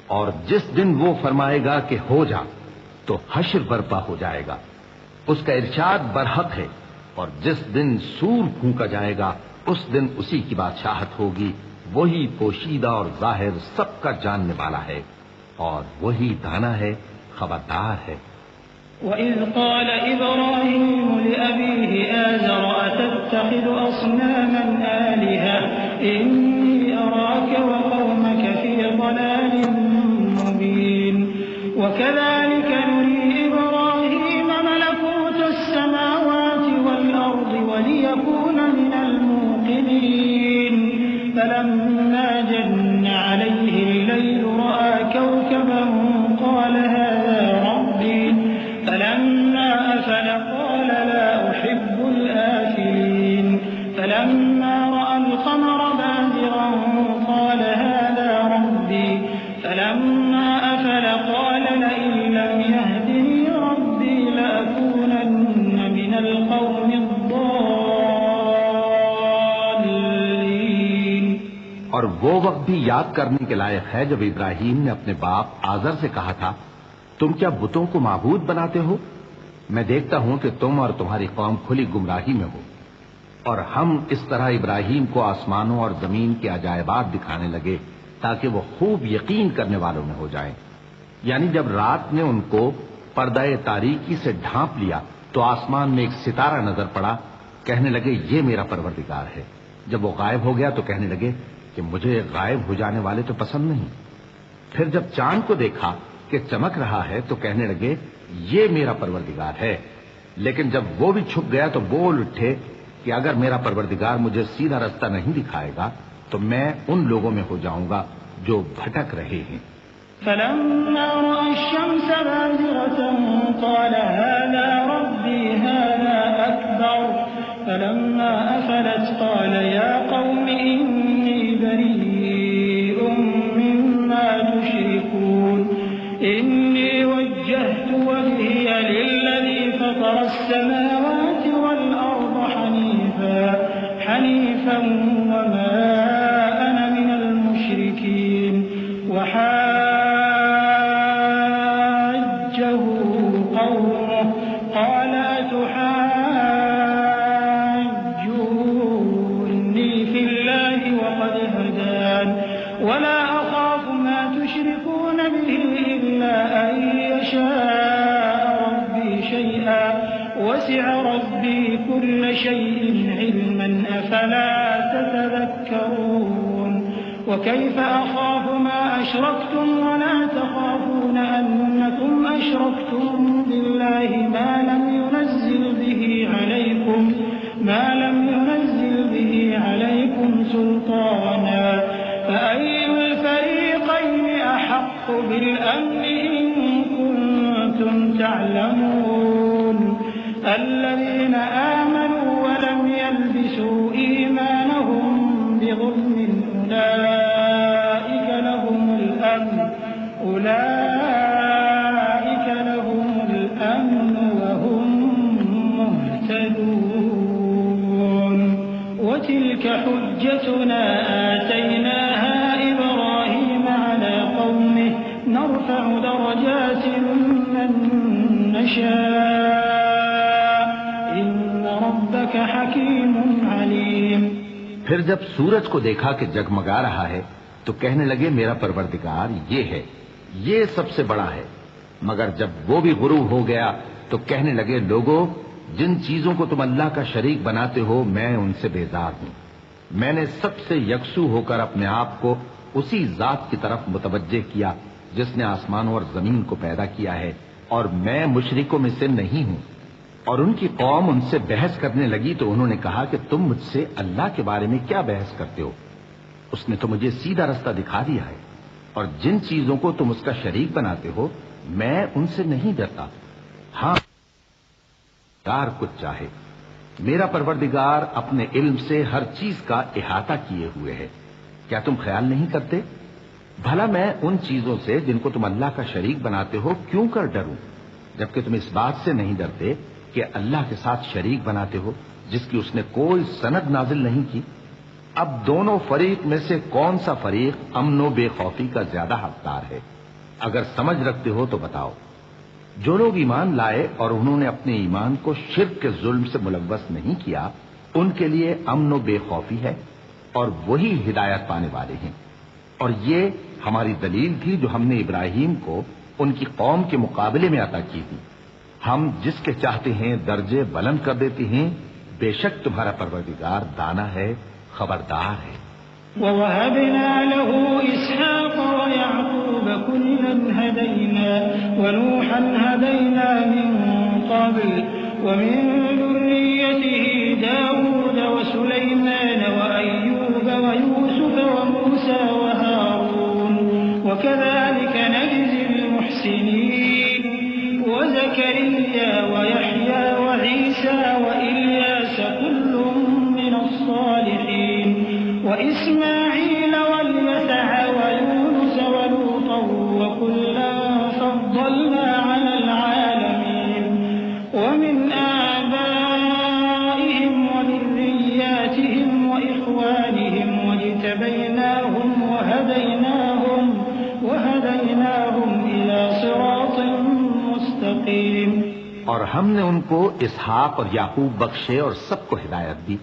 اور جس دن وہ فرمائے گا کہ ہو جا تو حشر برپا ہو جائے گا، اس کا ارشاد برحق ہے، اور جس دن سور پھونکا جائے گا اس دن اسی کی بادشاہت ہوگی، وہی پوشیدہ اور ظاہر سب کا جاننے والا ہے، اور وہی دانا ہے، خبردار ہے۔ وَإِذْ قَالَ إِبْرَاهِيمُ لِأَبِيهِ آزَرَ أَتَتَّخِذُ أَصْنَامًا آلِهَةً إِنِّي أَرَاكَ وَقَوْمَكَ فِي ضَلَالٍ مُّبِينٍ وَكَذَلِكَ نُرِي إِبْرَاهِيمَ مَلَكُوتَ السَّمَاوَاتِ وَالْأَرْضِ وَلِيَكُونَ مِنَ الْمُوقِنِينَ فَلَمَّا جَنَّ عَلَيْهِ اللَّيْلُ رَأَىٰ كَوْكَبًا قَالَ هَٰذَا رَبِّي فَلَمَّا أَفَلَ قَالَ لَا أُحِبُّ الْآفِلِينَ فَلَمَّا رَأَى الْقَمَرَ بَازِغًا قَالَ هَٰذَا رَبِّي فَلَمَّا أَفَلَ قَالَ لَئِن لَّمْ يَهْدِنِي رَبِّي لَأَكُونَنَّ مِنَ الْقَوْمِ الضَّالِّينَ۔ اور وہ وقت بھی یاد کرنے کے لائق ہے جب ابراہیم نے اپنے باپ آزر سے کہا تھا، تم کیا بتوں کو معبود بناتے ہو؟ میں دیکھتا ہوں کہ تم اور تمہاری قوم کھلی گمراہی میں ہو۔ اور ہم اس طرح ابراہیم کو آسمانوں اور زمین کے عجائبات دکھانے لگے تاکہ وہ خوب یقین کرنے والوں میں ہو جائیں۔ یعنی جب رات نے ان کو پردہ تاریکی سے ڈھانپ لیا تو آسمان میں ایک ستارہ نظر پڑا، کہنے لگے یہ میرا پروردگار ہے۔ جب وہ غائب ہو گیا تو کہنے لگے کہ مجھے غائب ہو جانے والے تو پسند نہیں۔ پھر جب چاند کو دیکھا کہ چمک رہا ہے تو کہنے لگے یہ میرا پروردگار ہے۔ لیکن جب وہ بھی چھپ گیا تو بول اٹھے کہ اگر میرا پروردگار مجھے سیدھا رستہ نہیں دکھائے گا تو میں ان لوگوں میں ہو جاؤں گا جو بھٹک رہے ہیں۔ فَلَمَّا رَأَى الشَّمْسَ بَازِغَةً قَالَ هَٰذَا رَبِّي هَٰذَا أَكْبَرُ فَلَمَّا أَفَلَتْ قَالَ يَا قَوْمِ إِنِّي بَرِيءٌ مِّمَّا تُشْرِكُونَ إِنِّي وَجَّهْتُ وَجْهِيَ لِلَّذِي فَطَرَ السَّمَاوَاتِ وَالْأَرْضَ حَنِيفًا وَمَا أَنَا مِنَ الْمُشْرِكِينَ وحاجه قومه قال أتحاجوني في الله وقد هدان ولا أخاف ما تشركون به إلا أن يشاء ربي شيئا وسع ربي كل شيء علما أفلا تتذكرون وكيف أخاف ما أشركتم ولا تخافون أنكم أشركتم بالله ما لم ينزل به عليكم سلطانا فأي الفريقين أحق بالأمن إن كنتم تعلمون الذين آمنوا ولم يلبسوا إيمانهم بظلم أولئك لهم الأمن وهم مهتدون وتلك حجتنا آتيناها إبراهيم على قومه نرفع درجات من نشاء إن ربك حكيم عليم۔ پھر جب سورج کو دیکھا کہ جگمگا رہا ہے تو کہنے لگے میرا پروردگار یہ ہے، یہ سب سے بڑا ہے۔ مگر جب وہ بھی غروب ہو گیا تو کہنے لگے لوگو جن چیزوں کو تم اللہ کا شریک بناتے ہو میں ان سے بیزار ہوں۔ میں نے سب سے یکسو ہو کر اپنے آپ کو اسی ذات کی طرف متوجہ کیا جس نے آسمانوں اور زمین کو پیدا کیا ہے، اور میں مشرکوں میں سے نہیں ہوں۔ اور ان کی قوم ان سے بحث کرنے لگی تو انہوں نے کہا کہ تم مجھ سے اللہ کے بارے میں کیا بحث کرتے ہو؟ اس نے تو مجھے سیدھا رستہ دکھا دیا ہے، اور جن چیزوں کو تم اس کا شریک بناتے ہو میں ان سے نہیں ڈرتا۔ ہاں کچھ چاہے، میرا پروردگار اپنے علم سے ہر چیز کا احاطہ کیے ہوئے ہے۔ کیا تم خیال نہیں کرتے؟ بھلا میں ان چیزوں سے جن کو تم اللہ کا شریک بناتے ہو کیوں کر ڈروں، جبکہ تم اس بات سے نہیں ڈرتے کہ اللہ کے ساتھ شریک بناتے ہو جس کی اس نے کوئی سند نازل نہیں کی۔ اب دونوں فریق میں سے کون سا فریق امن و بے خوفی کا زیادہ حقدار ہے؟ اگر سمجھ رکھتے ہو تو بتاؤ۔ جو لوگ ایمان لائے اور انہوں نے اپنے ایمان کو شرک کے ظلم سے ملوث نہیں کیا، ان کے لیے امن و بے خوفی ہے، اور وہی ہدایت پانے والے ہیں۔ اور یہ ہماری دلیل تھی جو ہم نے ابراہیم کو ان کی قوم کے مقابلے میں عطا کی تھی۔ ہم جس کے چاہتے ہیں درجے بلند کر دیتے ہیں، بے شک تمہارا پروردگار دانا ہے، خبردار ہے۔ وَوَهَبْنَا لَهُ إِسْحَاقَ وَيَعْقُوبَ كُلًّا هَدَيْنَا وَنُوحًا هَدَيْنَا مِن قَبْلُ وَمِن ذُرِّيَّتِهِ دَاوُودَ وَسُلَيْمَانَ وَأَيُّوبَ وَيُوسُفَ وَمُوسَى وَهَارُونَ وَكَذَلِكَ نَجْزِي الْمُحْسِنِينَ وَزَكَرِيَّا وَيَحْيَىٰ وَعِيسَىٰ وَإِلْيَاسَ كُلٌّ مِّنَ الصَّالِحِينَ وإسماعيل واليسع ويونس ولوطا وكلا فضلنا على العالمين ومن آبائهم وذرياتهم وإخوانهم واجتبيناهم وهديناهم إلى صراط مستقيم۔ اور ہم نے ان کو اسحاق اور یعقوب بخشے اور سب کو ہدایت دی،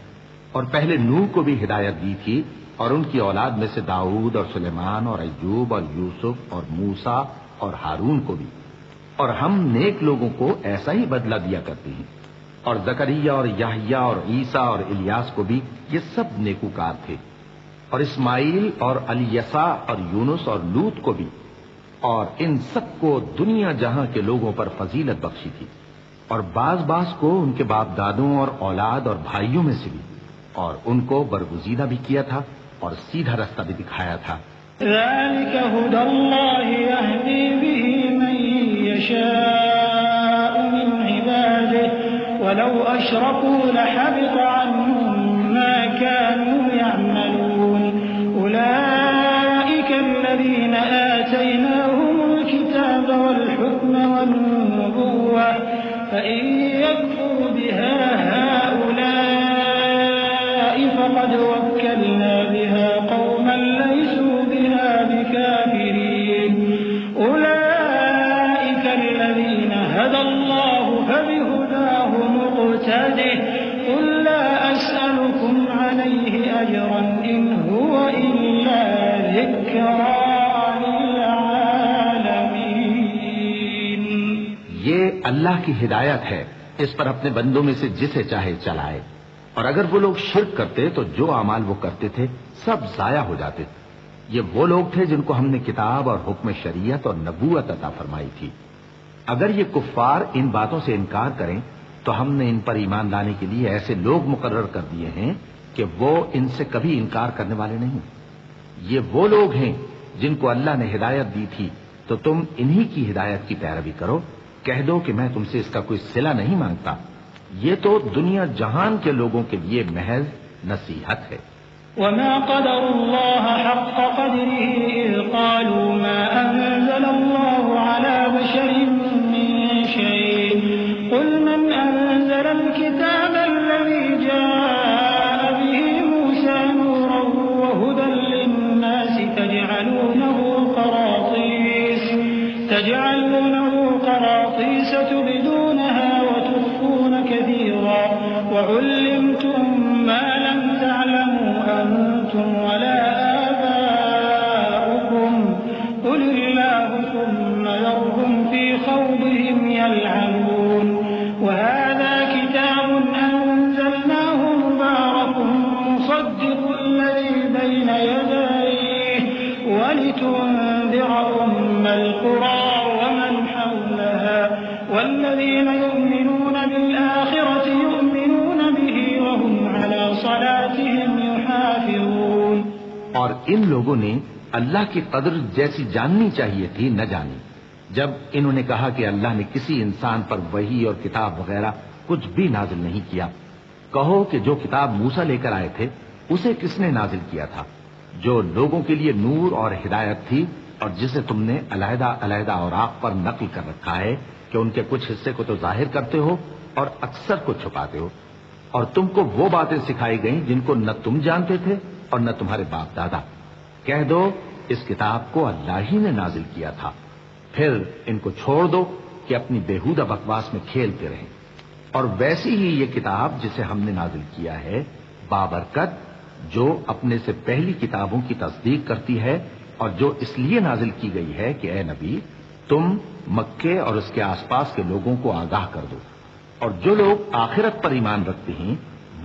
اور پہلے نوح کو بھی ہدایت دی تھی، اور ان کی اولاد میں سے داؤد اور سلیمان اور ایوب اور یوسف اور موسیٰ اور ہارون کو بھی، اور ہم نیک لوگوں کو ایسا ہی بدلہ دیا کرتے ہیں۔ اور زکریا اور یحییٰ اور عیسیٰ اور الیاس کو بھی، یہ سب نیکوکار تھے، اور اسماعیل اور الیسع اور یونس اور لوط کو بھی، اور ان سب کو دنیا جہاں کے لوگوں پر فضیلت بخشی تھی، اور بعض کو ان کے باپ دادوں اور اولاد اور بھائیوں میں سے بھی، اور ان کو برگزیدہ بھی کیا تھا اور سیدھا رستہ بھی دکھایا تھا۔ ذلك هدى الله يهدي به من يشاء من عباده ولو أشركوا لحبط عنهم ما كانوا يعملون أولئك الذين آتيناهم الكتاب والحكم والنبوة فإن يكفر بها هؤلاء فقد وكلنا بها قوما ليسوا بها بكافرين أولئك الذين هدى الله فبهداه مقتده قل لا أسألكم عليه أجرا إن هو إلا ذكرى للعالمين۔ یہ اللہ کی ہدایت ہے، اس پر اپنے بندوں میں سے جسے چاہے چلائے، اور اگر وہ لوگ شرک کرتے تو جو اعمال وہ کرتے تھے سب ضائع ہو جاتے۔ یہ وہ لوگ تھے جن کو ہم نے کتاب اور حکم شریعت اور نبوت عطا فرمائی تھی۔ اگر یہ کفار ان باتوں سے انکار کریں تو ہم نے ان پر ایمان لانے کے لیے ایسے لوگ مقرر کر دیے ہیں کہ وہ ان سے کبھی انکار کرنے والے نہیں۔ یہ وہ لوگ ہیں جن کو اللہ نے ہدایت دی تھی، تو تم انہی کی ہدایت کی پیروی کرو۔ کہہ دو کہ میں تم سے اس کا کوئی صلہ نہیں مانگتا، یہ تو دنیا جہان کے لوگوں کے لیے محض نصیحت ہے۔ وما قدر الله حق قدره إذ قالوا ما أنزل الله على بشر من شيء قل من أنزل الكتاب الذي جاء به موسى نورا وهدى للناس تجعلونه قراطيس تبدونها وتخفون كثيرا وعلمتم ما لم تعلموا أنتم ولا آباؤكم قل الله ثم ذرهم في خوضهم يلعبون وهذا كتاب أنزلناه مبارك مصدق الذي بين يديه ولتنذر أم القرى ومن حولها والذين يؤمنون بالآخرة يؤمنون به وهم على صلاتهم يحافظون۔ اور ان لوگوں نے اللہ کی قدر جیسی جاننی چاہیے تھی نہ جانی، جب انہوں نے کہا کہ اللہ نے کسی انسان پر وحی اور کتاب وغیرہ کچھ بھی نازل نہیں کیا۔ کہو کہ جو کتاب موسیٰ لے کر آئے تھے اسے کس نے نازل کیا تھا، جو لوگوں کے لیے نور اور ہدایت تھی، اور جسے تم نے علیحدہ علیحدہ اوراق پر نقل کر رکھا ہے کہ ان کے کچھ حصے کو تو ظاہر کرتے ہو اور اکثر کو چھپاتے ہو، اور تم کو وہ باتیں سکھائی گئیں جن کو نہ تم جانتے تھے اور نہ تمہارے باپ دادا۔ کہہ دو اس کتاب کو اللہ ہی نے نازل کیا تھا، پھر ان کو چھوڑ دو کہ اپنی بےہودہ بکواس میں کھیلتے رہیں۔ اور ویسی ہی یہ کتاب جسے ہم نے نازل کیا ہے بابرکت، جو اپنے سے پہلی کتابوں کی تصدیق کرتی ہے، اور جو اس لیے نازل کی گئی ہے کہ اے نبی تم مکے اور اس کے آس پاس کے لوگوں کو آگاہ کر دو، اور جو لوگ آخرت پر ایمان رکھتے ہیں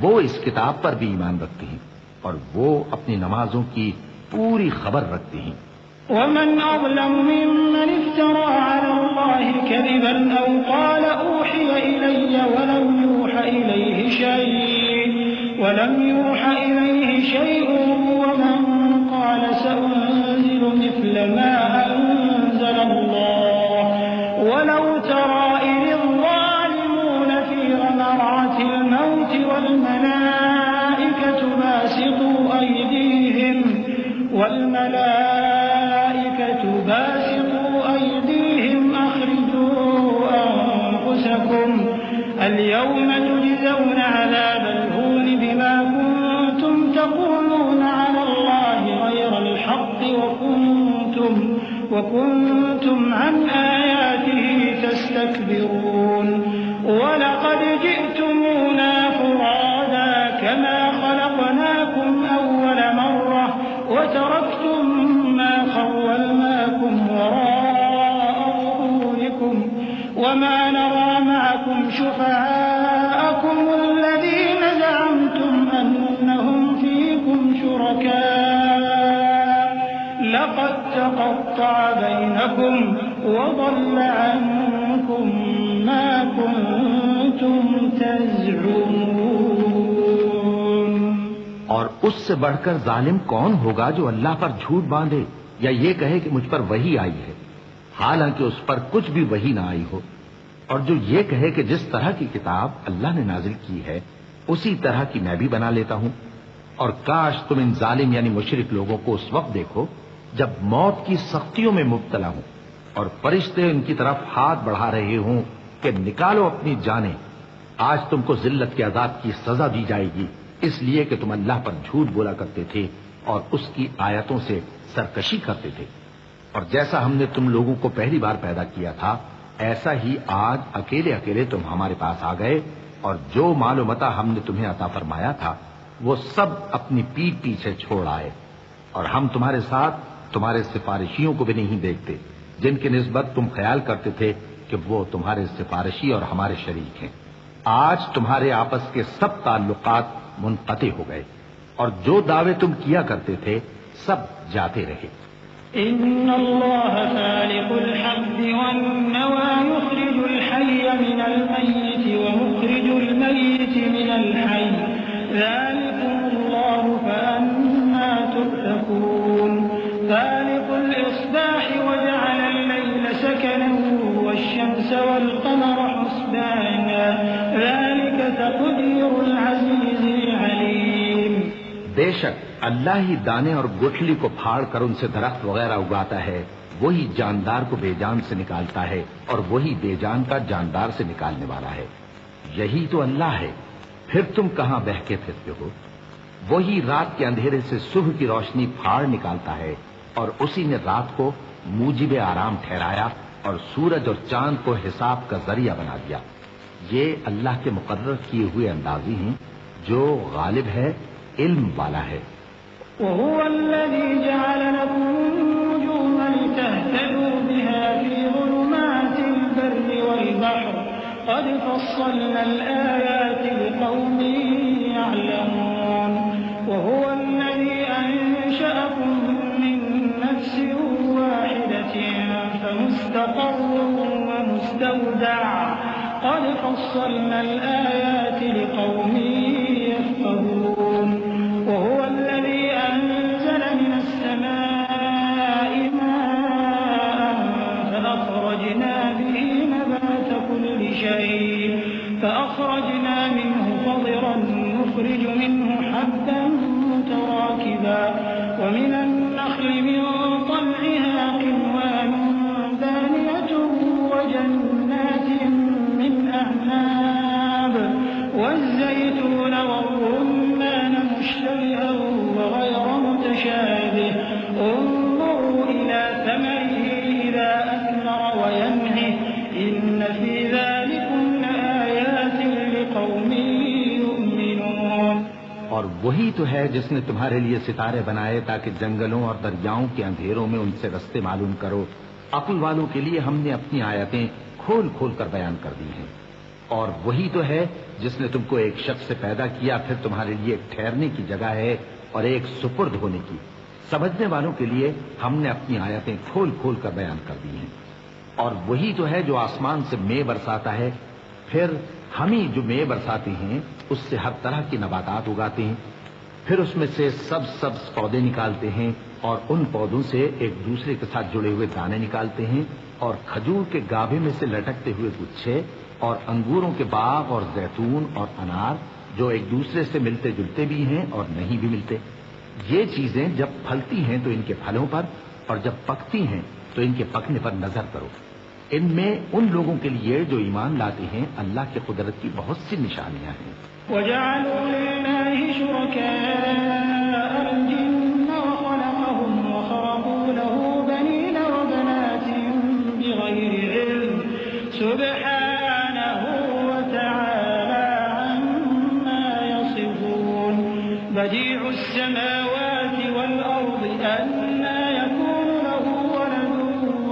وہ اس کتاب پر بھی ایمان رکھتے ہیں، اور وہ اپنی نمازوں کی پوری خبر رکھتے ہیں۔ ومن أظلم ممن افترى على الله كذبا أو قال أوحي إلي ولم يوحى إليه شيء ومن قال سأنزل مثل ما أنزل الله ولو ترى إذ الظالمون في غمرات الموت باسطوا أيديهم أخرجوا أنفسكم اليوم تجزون عذاب الهون بما كنتم تقولون على الله غير الحق وكنتم عن آياته تستكبرون ولقد جئتمونا فرادا كما خلقناكم أول مرة وتركتم ما خولناكم وراء ظهوركم وما نرى معكم شفعاءكم الذين زعمتم أنهم فيكم شركاء لقد تقطع بينكم وضل عنكم ما كنتم تزعمون۔ اور اس سے بڑھ کر ظالم کون ہوگا جو اللہ پر جھوٹ باندھے یا یہ کہے کہ مجھ پر وحی آئی ہے حالانکہ اس پر کچھ بھی وحی نہ آئی ہو، اور جو یہ کہے کہ جس طرح کی کتاب اللہ نے نازل کی ہے اسی طرح کی میں بھی بنا لیتا ہوں۔ اور کاش تم ان ظالم یعنی مشرک لوگوں کو اس وقت دیکھو جب موت کی سختیوں میں مبتلا ہوں اور فرشتے ان کی طرف ہاتھ بڑھا رہے ہوں کہ نکالو اپنی جانیں، آج تم کو ذلت کے عذاب کی سزا دی جائے گی اس لیے کہ تم اللہ پر جھوٹ بولا کرتے تھے اور اس کی آیتوں سے سرکشی کرتے تھے۔ اور جیسا ہم نے تم لوگوں کو پہلی بار پیدا کیا تھا ایسا ہی آج اکیلے اکیلے تم ہمارے پاس آ گئے، اور جو مال و متاع ہم نے تمہیں عطا فرمایا تھا وہ سب اپنی پیٹھ پیچھے چھوڑ آئے، اور ہم تمہارے ساتھ تمہارے سفارشیوں کو بھی نہیں دیکھتے جن کی نسبت تم خیال کرتے تھے کہ وہ تمہارے سفارشی اور ہمارے شریک ہیں۔ آج تمہارے آپس کے سب تعلقات منقطع ہو گئے اور جو دعوے تم کیا کرتے تھے سب جاتے رہے۔ إن الله فالق الحب والنوى يخرج الحي من الميت ومخرج الميت من الحي ذلكم الله فأنا تؤفكون فالق الإصباح وجعل الليل سكنا والشمس والقمر حسبانا ذلك تقدير العزيز العليم۔ بے شک اللہ ہی دانے اور گٹھلی کو پھاڑ کر ان سے درخت وغیرہ اگاتا ہے، وہی جاندار کو بے جان سے نکالتا ہے اور وہی بے جان کا جاندار سے نکالنے والا ہے۔ یہی تو اللہ ہے، پھر تم کہاں بہکے پھرتے ہو؟ وہی رات کے اندھیرے سے صبح کی روشنی پھاڑ نکالتا ہے، اور اسی نے رات کو موجب آرام ٹھہرایا اور سورج اور چاند کو حساب کا ذریعہ بنا دیا۔ یہ اللہ کے مقرر کیے ہوئے اندازی ہیں جو غالب ہے، علم والا ہے۔ وهو الذي جعل لكم النجوم لتهتدوا بها في ظلمات البر والبحر قد فصلنا الآيات لقوم يعلمون وهو الذي أنشأكم من نفس واحدة فمستقر ومستودع قد فصلنا الآيات لقوم يفقهون وهو الذي أنزل من السماء ماء فأخرجنا به نبات كل شيء فأخرجنا منه خضرا نخرج منه حبا متراكبا ومن النخل من طلعها قنوان دانية وجنات من أعناب والزيتون والرمان مشتبها وغير وہی تو ہے جس نے تمہارے لیے ستارے بنائے تاکہ جنگلوں اور دریاؤں کے اندھیروں میں ان سے رستے معلوم کرو. عقل والوں کے لیے ہم نے اپنی آیتیں کھول کھول کر بیان کر دی ہیں. اور وہی تو ہے جس نے تم کو ایک شخص سے پیدا کیا, پھر تمہارے لیے ایک ٹھہرنے کی جگہ ہے اور ایک سپرد ہونے کی. سمجھنے والوں کے لیے ہم نے اپنی آیتیں کھول کھول کر بیان کر دی ہیں. اور وہی تو ہے جو آسمان سے مے برساتا ہے, پھر ہم ہی جو مے برساتے ہیں اس سے ہر طرح کی نباتات اگاتے ہیں, پھر اس میں سے سبز پودے نکالتے ہیں اور ان پودوں سے ایک دوسرے کے ساتھ جڑے ہوئے دانے نکالتے ہیں, اور کھجور کے گابھے میں سے لٹکتے ہوئے گچھے, اور انگوروں کے باغ اور زیتون اور انار جو ایک دوسرے سے ملتے جلتے بھی ہیں اور نہیں بھی ملتے. یہ چیزیں جب پھلتی ہیں تو ان کے پھلوں پر, اور جب پکتی ہیں تو ان کے پکنے پر نظر کرو. ان میں ان لوگوں کے لیے جو ایمان لاتے ہیں اللہ کی قدرت کی بہت سی نشانیاں ہیں. وَجَعَلُوا لِلَّهِ شُرَكَاءَ الْجِنَّ وَخَلَقَهُمْ وَخَرَقُوا لَهُ بَنِينَ وَبَنَاتٍ بِغَيْرِ عِلْمٍ سُبْحَانَهُ وَتَعَالَى عَمَّا يَصِفُونَ. بَدِيعُ السَّمَاوَاتِ وَالْأَرْضِ أَنَّىٰ يَكُونُ لَهُ وَلَدٌ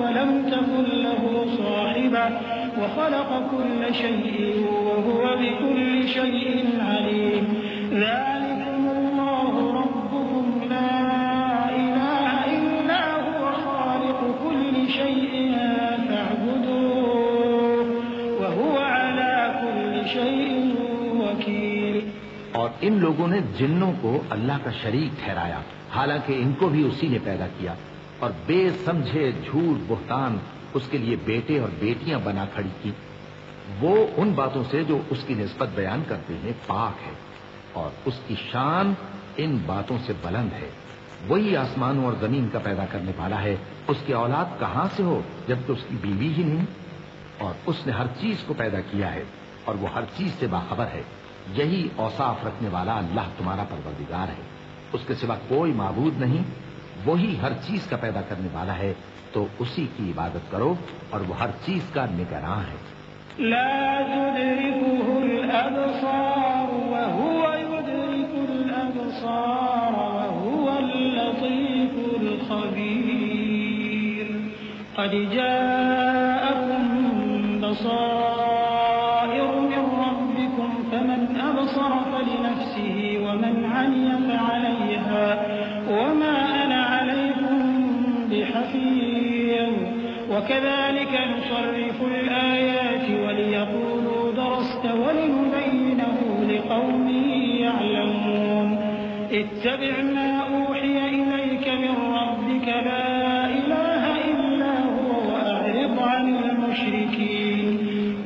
وَلَمْ تَكُن لَّهُ صَاحِبَةٌ وخلق كل شيء وهو بكل شيء عليم. ذلكم الله ربكم لا إله إلا هو خالق كل شيء فاعبدوه وهو على كل شيء وكيل. اور ان لوگوں نے جنوں کو اللہ کا شریک ٹھہرایا, حالانکہ ان کو بھی اسی نے پیدا کیا, اور بے سمجھے جھوٹ بہتان اس کے لیے بیٹے اور بیٹیاں بنا کھڑی کی. وہ ان باتوں سے جو اس کی نسبت بیان کرتے ہیں پاک ہے, اور اس کی شان ان باتوں سے بلند ہے. وہی آسمانوں اور زمین کا پیدا کرنے والا ہے. اس کی اولاد کہاں سے ہو جبکہ اس کی بیوی ہی نہیں؟ اور اس نے ہر چیز کو پیدا کیا ہے اور وہ ہر چیز سے باخبر ہے. یہی اوصاف رکھنے والا اللہ تمہارا پروردگار ہے, اس کے سوا کوئی معبود نہیں. وہی ہر چیز کا پیدا کرنے والا ہے, تو اسی کی عبادت کرو, اور وہ ہر چیز کا نگراں ہے. لا تدركه الأبصار وهو يدرك الأبصار وهو اللطيف الخبير. قد جاءكم بصائر من ربكم فمن أبصر فلنفسه ومن عمي فعليها وما أنا عليكم بحفيظ. وكذلك نصرف الآيات وليقولوا درست ولنبينه لقوم يعلمون. اتبع ما أوحي إليك من ربك لا إله إلا هو وأعرض عن المشركين.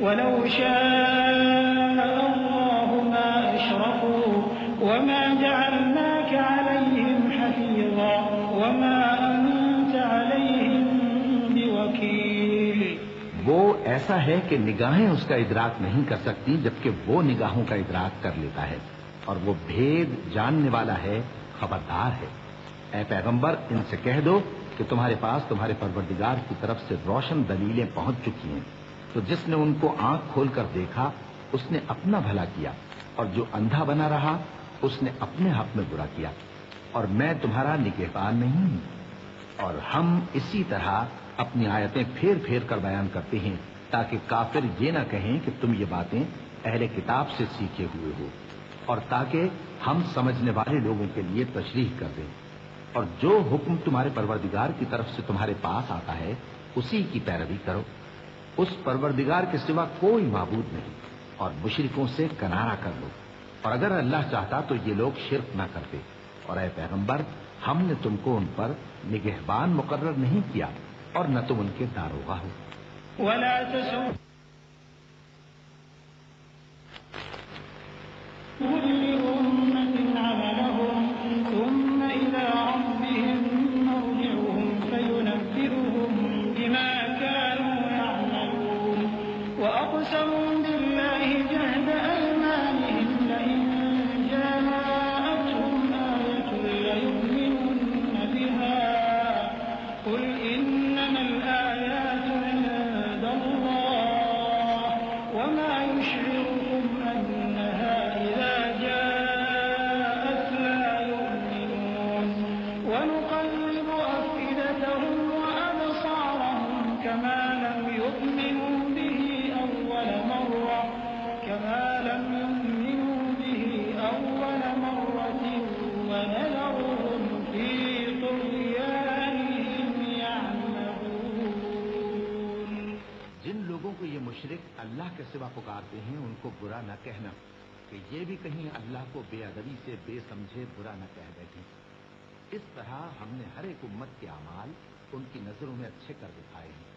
ولو شاء الله ما أشركوا وما جعلناك عليهم حفيظا وما أنت عليهم بوكيل. وہ ایسا ہے کہ نگاہیں اس کا ادراک نہیں کر سکتی جبکہ وہ نگاہوں کا ادراک کر لیتا ہے, اور وہ بھید جاننے والا ہے, خبردار ہے. اے پیغمبر, ان سے کہہ دو کہ تمہارے پاس تمہارے پروردگار کی طرف سے روشن دلیلیں پہنچ چکی ہیں. تو جس نے ان کو آنکھ کھول کر دیکھا اس نے اپنا بھلا کیا, اور جو اندھا بنا رہا اس نے اپنے حق میں برا کیا. اور میں تمہارا نگہبان نہیں ہوں. اور ہم اسی طرح اپنی آیتیں پھیر پھیر کر بیان کرتے ہیں تاکہ کافر یہ نہ کہیں کہ تم یہ باتیں اہل کتاب سے سیکھے ہوئے ہو, اور تاکہ ہم سمجھنے والے لوگوں کے لیے تشریح کر دیں. اور جو حکم تمہارے پروردگار کی طرف سے تمہارے پاس آتا ہے اسی کی پیروی کرو. اس پروردگار کے سوا کوئی معبود نہیں, اور مشرکوں سے کنارہ کر لو. اور اگر اللہ چاہتا تو یہ لوگ شرک نہ کرتے. اور اے پیغمبر, ہم نے تم کو ان پر نگہبان مقرر نہیں کیا اور نہ تم ان کے داروغہ ہو. ولا تسوء كل أمة عملهم ثم إلى ربهم مرجعهم فينبئهم بما كانوا يعملون. وأقسموا بالله جهد أيمانهم لئن جاءتهم آية ليؤمنن بها قل إنما الآيات عند الله وما يشعركم أنها إذا جاءت كما لم يؤمنوا به أول مرة ونذرهم في طغيانهم يعمهون. جن لوگوں کو یہ مشرک اللہ کے سوا پکارتے ہیں ان کو برا نہ کہنا کہ یہ بھی کہیں اللہ کو بے ادبی سے بے سمجھے برا نہ کہہ بیٹھیں. اس طرح ہم نے ہر ایک امت کے اعمال ان کی نظروں میں اچھے کر دکھائے ہیں.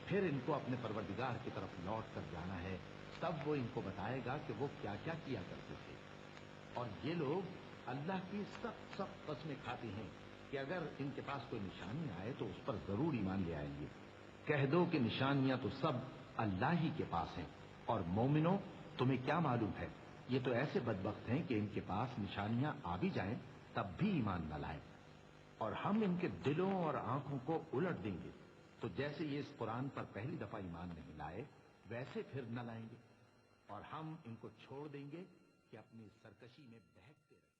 پھر ان کو اپنے پروردگار کی طرف لوٹ کر جانا ہے، تب وہ ان کو بتائے گا کہ وہ کیا کیا کیا کرتے تھے. اور یہ لوگ اللہ کی سخت قسمیں کھاتے ہیں کہ اگر ان کے پاس کوئی نشانی آئے تو اس پر ضرور ایمان لے آئیں گے. کہہ دو کہ نشانیاں تو سب اللہ ہی کے پاس ہیں، اور مومنوں تمہیں کیا معلوم ہے یہ تو ایسے بدبخت ہیں کہ ان کے پاس نشانیاں آ بھی جائیں تب بھی ایمان نہ لائیں. اور ہم ان کے دلوں اور آنکھوں کو الٹ دیں گے تو جیسے یہ اس قرآن پر پہلی دفعہ ایمان نہیں لائے ویسے پھر نہ لائیں گے، اور ہم ان کو چھوڑ دیں گے کہ اپنی سرکشی میں بہکتے رہیں.